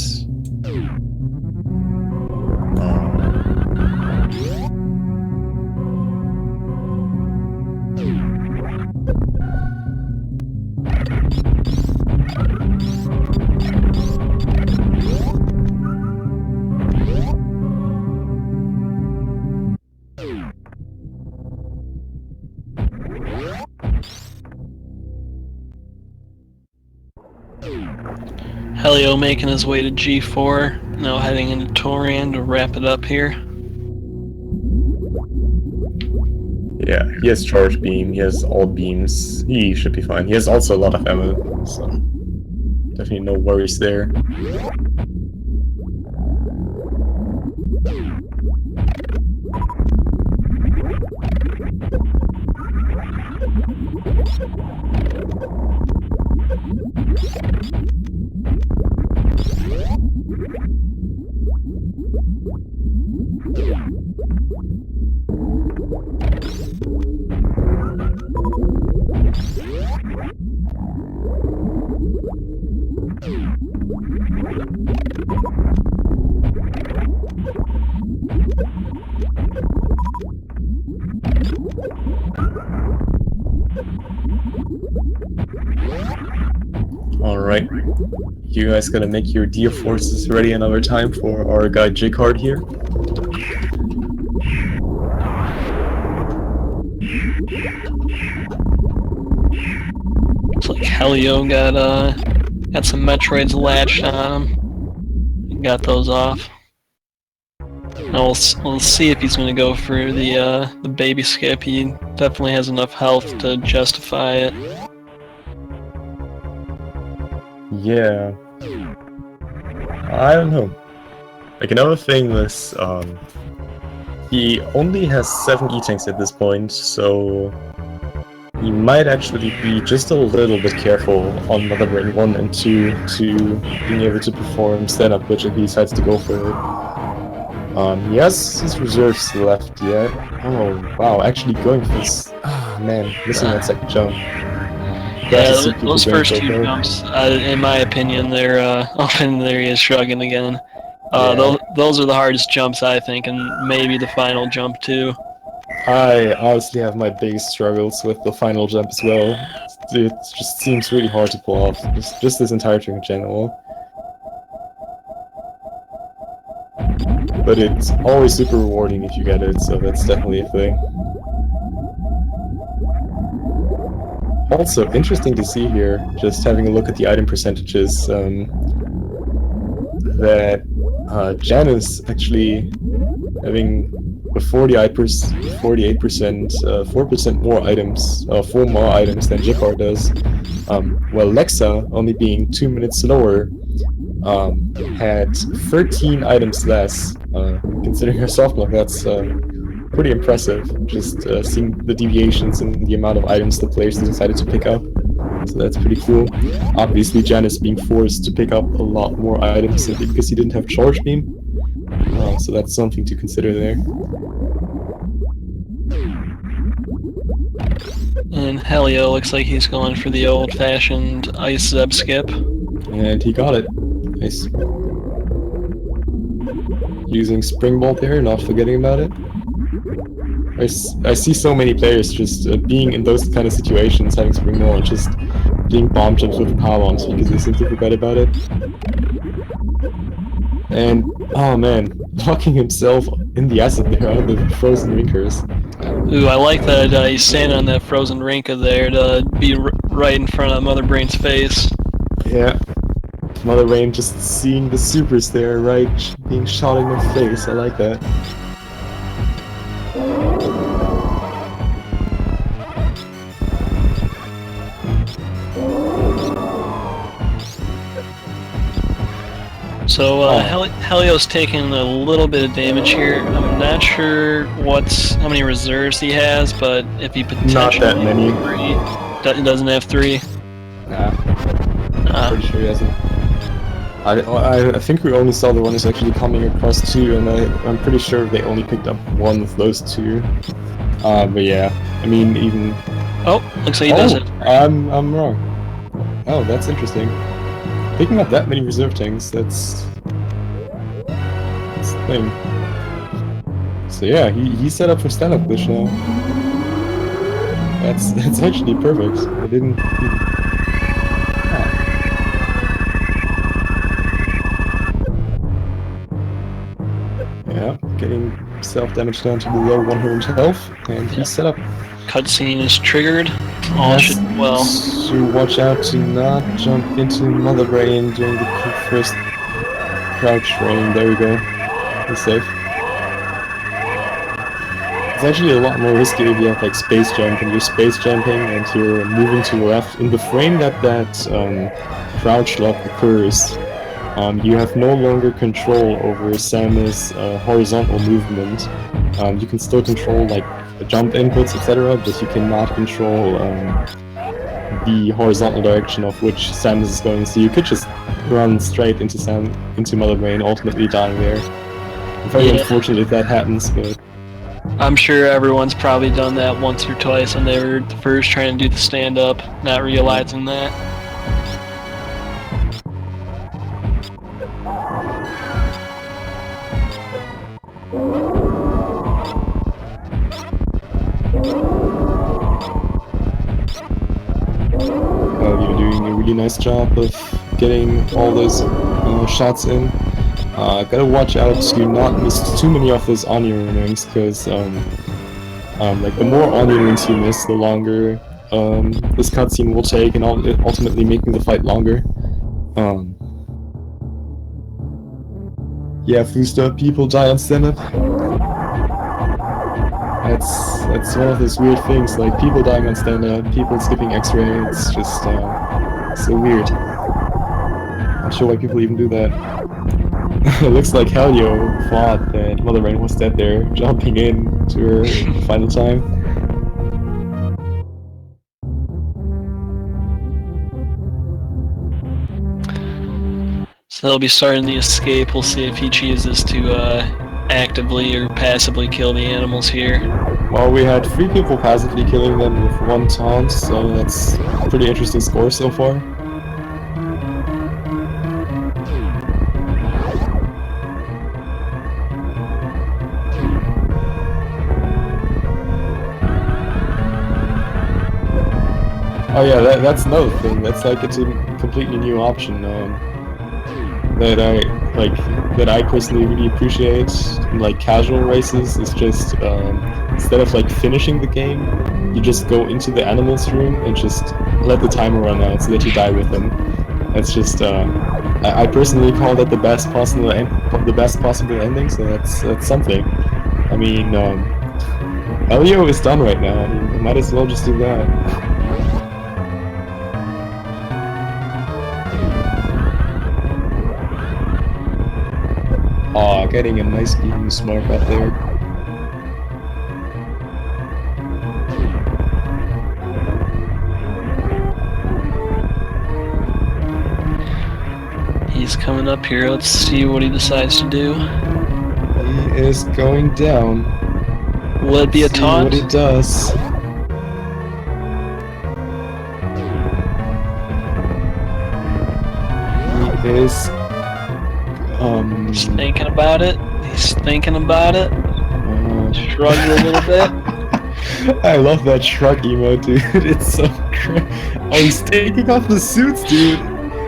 Helio making his way to G4, now heading into Torian to wrap it up here. Yeah, he has charge beam, he has all beams, he should be fine. He has also a lot of ammo, so definitely no worries there. Alright, you guys gotta make your deer forces ready another time for our guy Jighart here. Looks like Helio got some Metroids latched on him. Got those off. Now we'll see if he's going to go for the baby skip. He definitely has enough health to justify it. Yeah. I don't know. Like, another thing was, he only has 7 E-tanks at this point, so he might actually be just a little bit careful on Mother Brain 1 and 2 to being able to perform stand-up glitch if he decides to go for it. He has his reserves left yet. Oh, wow, actually going for this. Ah, man, missing that second jump. Yeah, those first 2 jumps, in my opinion, they're up in there. He is shrugging again. Those are the hardest jumps, I think, and maybe the final jump too. I honestly have my biggest struggles with the final jump as well. It just seems really hard to pull off, just this entire trick in general. But it's always super rewarding if you get it, so that's definitely a thing. Also, interesting to see here, just having a look at the item percentages, that Janus actually having a 48%, 4% more items, 4 more items than Jighart does. While Lexa, only being 2 minutes slower, had 13 items less. Considering her soft block, that's pretty impressive, just seeing the deviations in the amount of items the players decided to pick up. So that's pretty cool. Obviously, Janus being forced to pick up a lot more items simply because he didn't have charge beam. So that's something to consider there. And Helio looks like he's going for the old-fashioned ice Zeb skip. And he got it. Nice. Using Springbolt there, not forgetting about it. I see so many players just being in those kind of situations, having Springbolt, and just doing bomb jumps with power bombs because they simply forgot about it. And, oh man, blocking himself in the acid there on the frozen rinkers. Ooh, I like that he's standing on that frozen Rinka there to be right in front of Mother Brain's face. Yeah. Mother Brain just seeing the supers there, right? Being shot in the face. I like that. So Helio's taking a little bit of damage here. I'm not sure how many reserves he has, but if he potentially not that many. He doesn't have 3. Nah. I'm pretty sure he hasn't. I think we only saw the one who's actually coming across 2, and I'm pretty sure they only picked up 1 of those 2. But yeah, I mean even. Oh, looks like he does it. I'm wrong. Oh, that's interesting. Picking up that many reserve tanks, that's the thing. So yeah, he's set up for stand-up glitch now. That's actually perfect. I didn't. Yeah, getting self-damage down to below 100 health, and he's set up. Cutscene is triggered. All should well. So watch out to not jump into Mother Brain during the first crouch frame. There we go. He's safe. It's actually a lot more risky if you have like space jump and you're space jumping and you're moving to the left. In the frame that crouch lock occurs, you have no longer control over Samus' horizontal movement. You can still control like jump inputs, etc., but you cannot control the horizontal direction of which Samus is going. So you could just run straight into Mother Brain, ultimately dying there. Very unfortunate if that happens, but I'm sure everyone's probably done that once or twice when they were first trying to do the stand-up, not realizing that. You're doing a really nice job of getting all those shots in. Gotta watch out to not miss too many of those onion rings, because like the more onion rings you miss, the longer this cutscene will take, and ultimately making the fight longer. Yeah, Fusta, people die on stand-up. That's one of those weird things, like people dying on stand-up, people skipping X-ray. It's just so weird. Not sure why people even do that. It looks like Helio thought that Mother Brain was dead there, jumping in to her final time. So they'll be starting the escape. We'll see if he chooses to actively or passively kill the animals here. Well, we had 3 people passively killing them with 1 taunt, so that's a pretty interesting score so far. Oh yeah, that's another thing. That's like it's a completely new option that I personally really appreciate in like casual races. Is just instead of like finishing the game, you just go into the animals room and just let the timer run out so that you die with them. That's just I personally call that the best possible ending. So that's something. I mean, Helio is done right now. I mean, might as well just do that. Aw, getting a nice beam smart up there. He's coming up here. Let's see what he decides to do. He is going down. Will it be a taunt? What he does. is He's thinking about it. He's thinking about it. Shrugged a little bit. I love that shrug emote, dude. It's so great. Oh, he's taking off the suits, dude.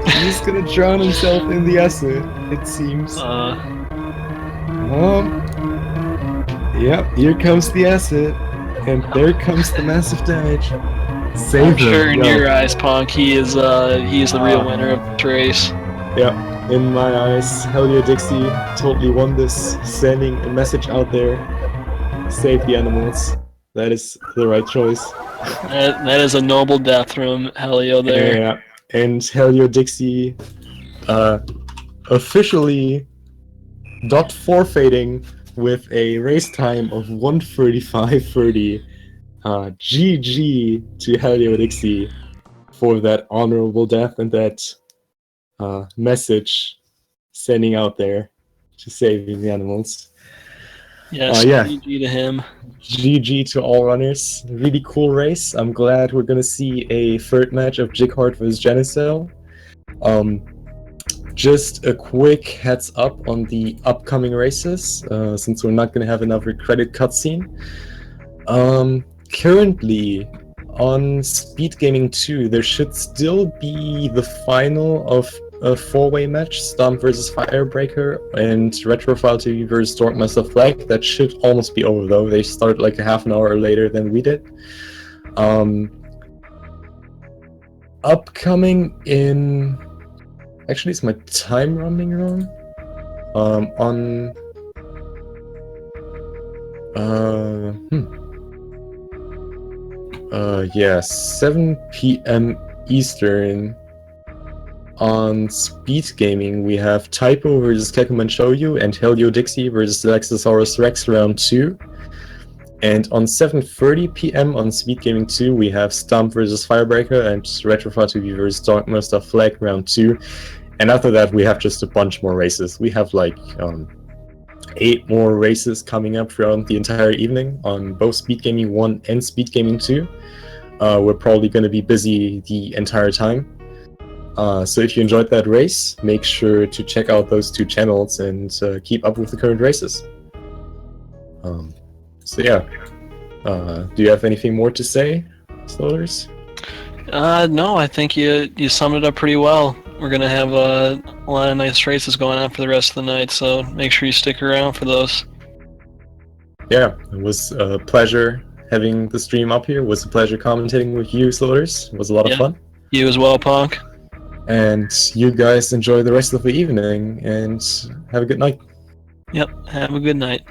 He's gonna drown himself in the acid, it seems. Yep, here comes the acid. And there comes the massive damage. Save I'm him, sure in yo. your eyes, Punk, he is the real winner of this race. Yeah, in my eyes, HelioDixy totally won this, sending a message out there. Save the animals. That is the right choice. That is a noble death from Helio there. Yeah, and HelioDixy officially forfeiting with a race time of 1:35:30. GG to HelioDixy for that honorable death and that message sending out there to saving the animals. Yes, Yeah. GG to him. GG to all runners. Really cool race. I'm glad we're gonna see a third match of Jighart vs JanusZeal. Just a quick heads up on the upcoming races, since we're not gonna have another credit cutscene. Currently, on Speed Gaming 2, there should still be the final of a four-way match, Stomp versus Firebreaker and Retrofile TV versus Stormmaster Flag. That should almost be over though. They start like a half an hour later than we did. Upcoming in... Actually, is my time running wrong? Yeah, 7 p.m. Eastern. On Speed Gaming, we have Typo versus Kekuman Shoyu and HelioDixy versus LexausaurusRex round 2. And on 7:30 p.m. on Speed Gaming 2, we have Stomp versus Firebreaker and Retrofile TV versus Darkmaster Flag round 2. And after that, we have just a bunch more races. We have like 8 more races coming up throughout the entire evening on both Speed Gaming 1 and Speed Gaming 2. We're probably going to be busy the entire time. So if you enjoyed that race, make sure to check out those 2 channels and keep up with the current races. So yeah, do you have anything more to say, Slowers? No, I think you summed it up pretty well. We're gonna have a lot of nice races going on for the rest of the night, so make sure you stick around for those. Yeah, it was a pleasure having the stream up here. It was a pleasure commentating with you, Slowers. It was a lot of fun. You as well, Punk. And you guys enjoy the rest of the evening and have a good night. Yep, have a good night.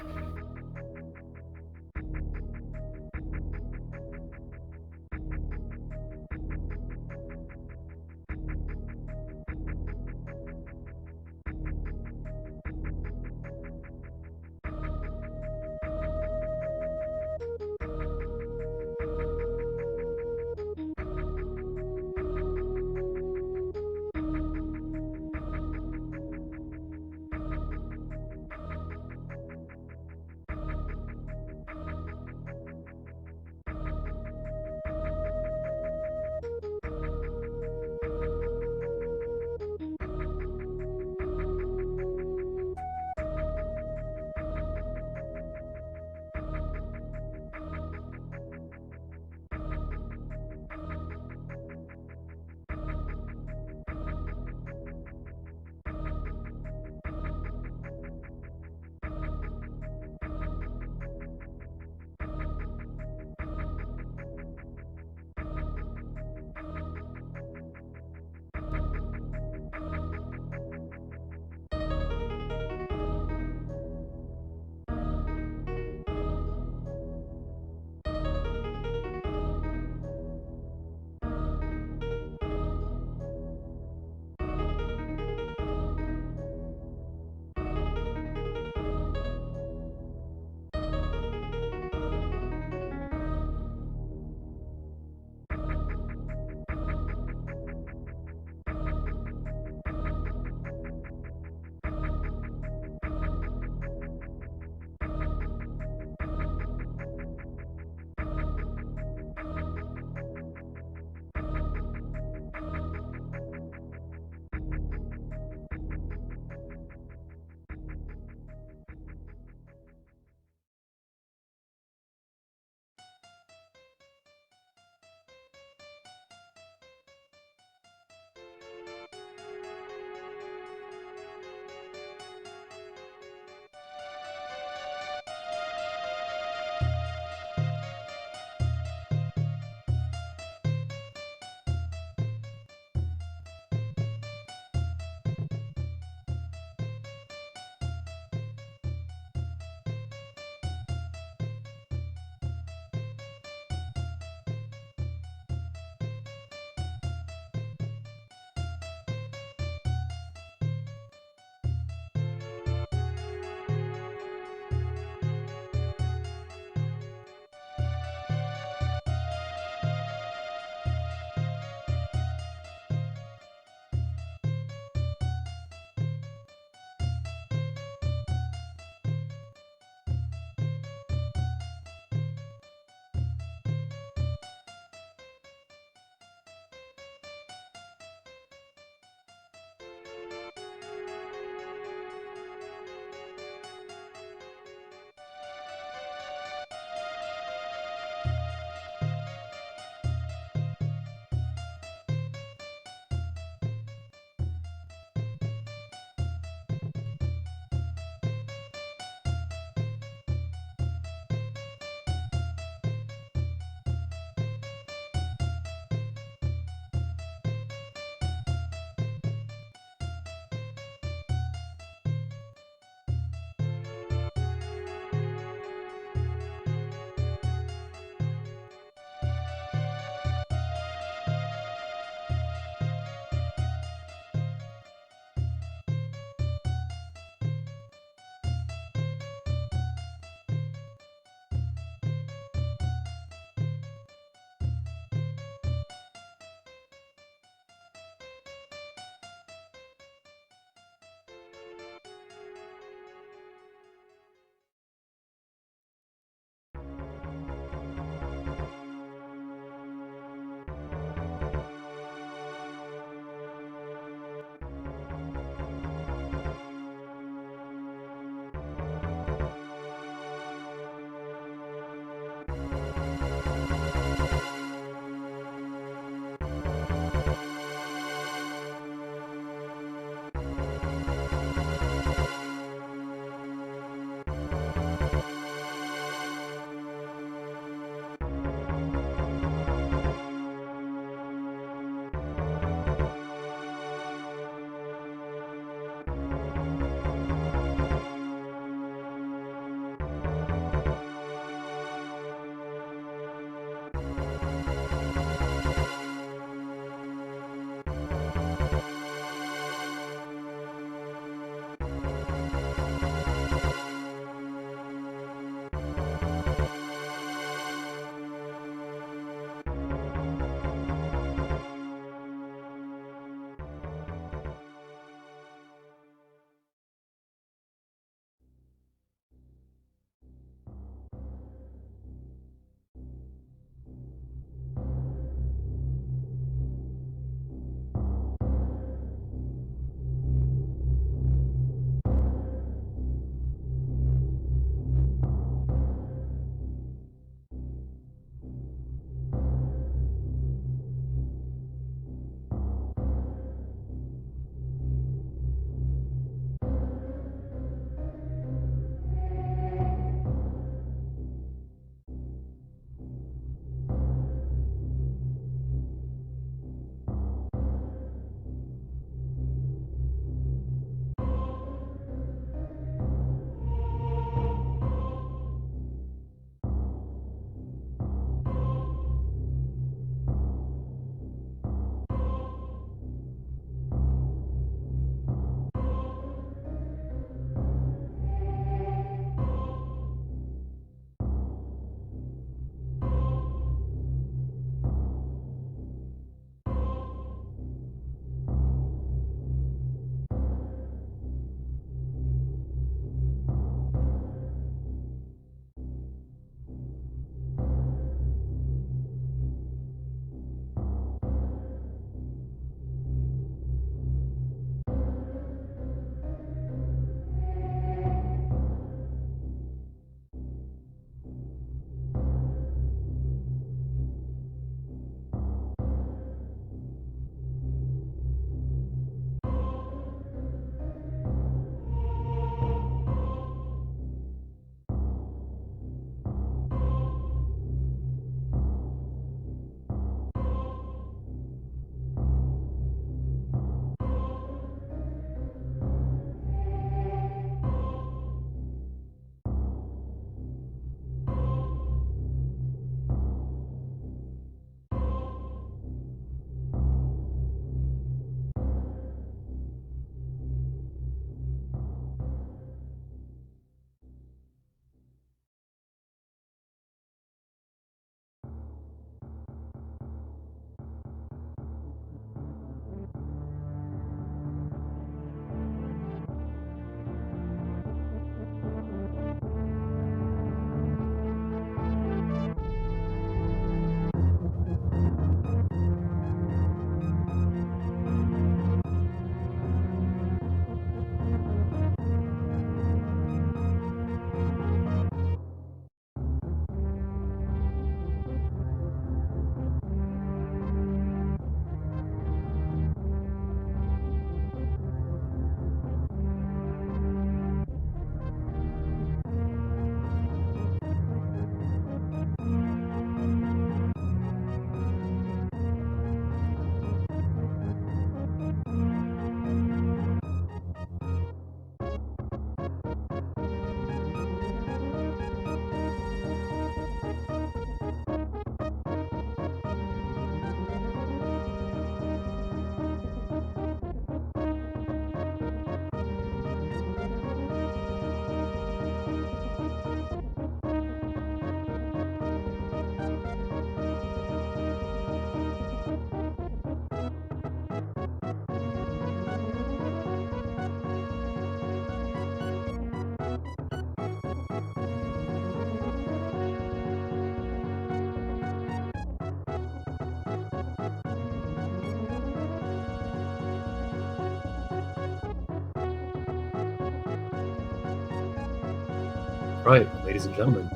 Right, ladies and gentlemen,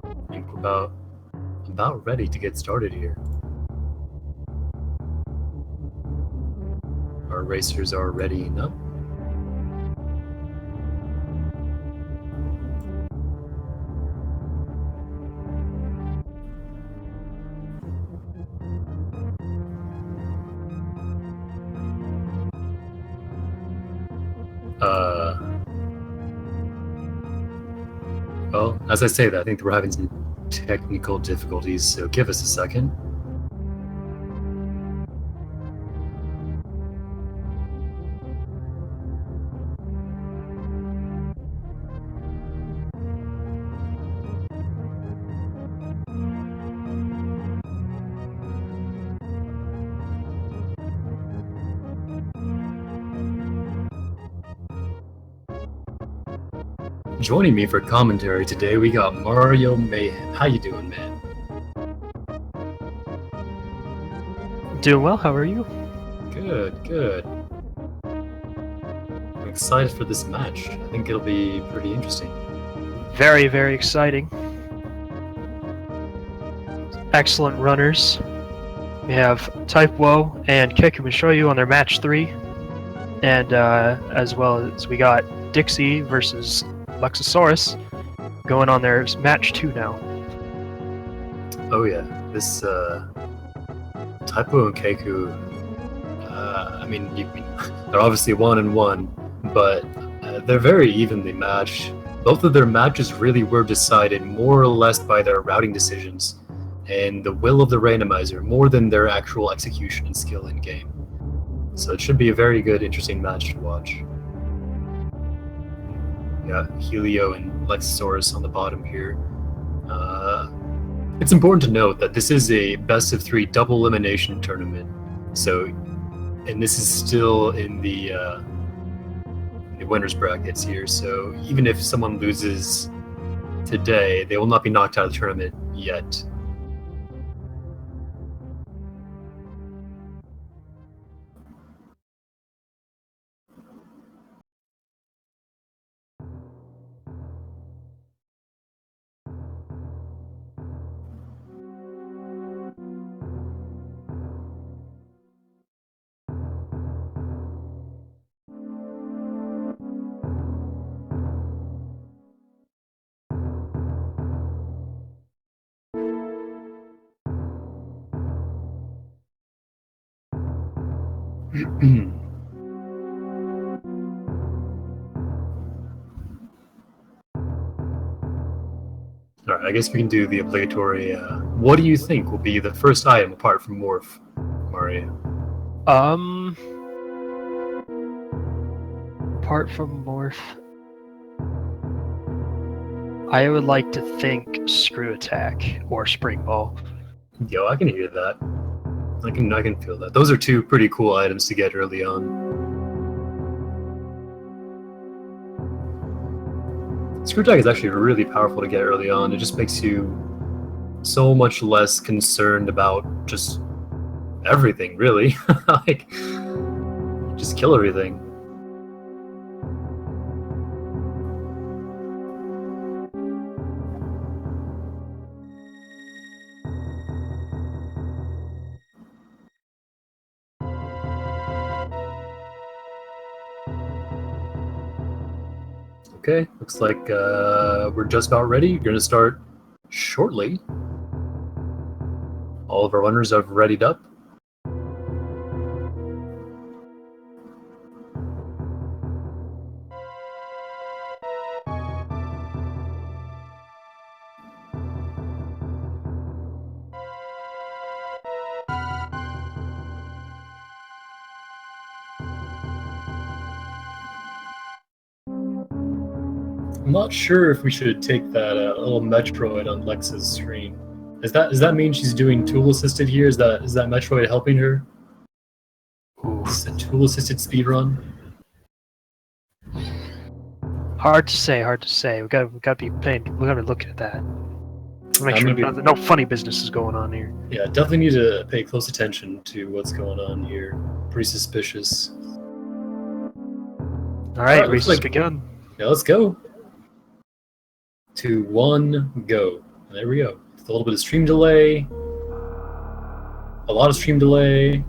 I think we're about ready to get started here. Our racers are ready up. Well, as I say that, I think we're having some technical difficulties, so give us a second. Joining me for commentary today, we got Mario Mayhem. How you doing, man? Doing well, how are you? Good. I'm excited for this match. I think it'll be pretty interesting. Very, very exciting. Excellent runners. We have Type Woe and Keku Shoyu on their match 3. And as well as we got Dixie versus Lexausaurus going on their match 2 now. Oh yeah, this Typo and Keku, I mean, they're obviously 1-1, but they're very evenly matched. Both of their matches really were decided more or less by their routing decisions and the will of the randomizer more than their actual execution and skill in game. So it should be a very good, interesting match to watch. Yeah, Helio and Lexausaurus on the bottom here. It's important to note that this is a best-of-3 double elimination tournament. So, and this is still in the winners brackets here. So even if someone loses today, they will not be knocked out of the tournament yet. Alright, I guess we can do the obligatory, what do you think will be the first item apart from Morph, Mario? Apart from Morph, I would like to think Screw Attack or Spring Ball. Yo, I can hear that. I can feel that. Those are two pretty cool items to get early on. Screw Attack is actually really powerful to get early on. It just makes you so much less concerned about just everything, really. Like, just kill everything. Okay, looks like we're just about ready. We're going to start shortly. All of our runners have readied up. I'm not sure if we should take that little Metroid on Lex's screen. Does that mean she's doing tool assisted here? Is that Metroid helping her? Is this a tool assisted speedrun? Hard to say. We gotta be paying. We gotta look at that. Make sure no funny business is going on here. Yeah, definitely need to pay close attention to what's going on here. Pretty suspicious. All right, race has begun. Yeah, let's go. 2, 1, go. And there we go. With a little bit of stream delay. A lot of stream delay.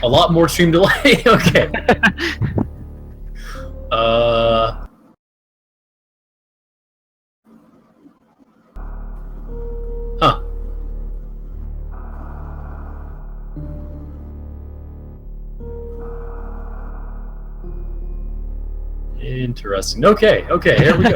A lot more stream delay. Okay. Huh. Interesting. Okay, here we go.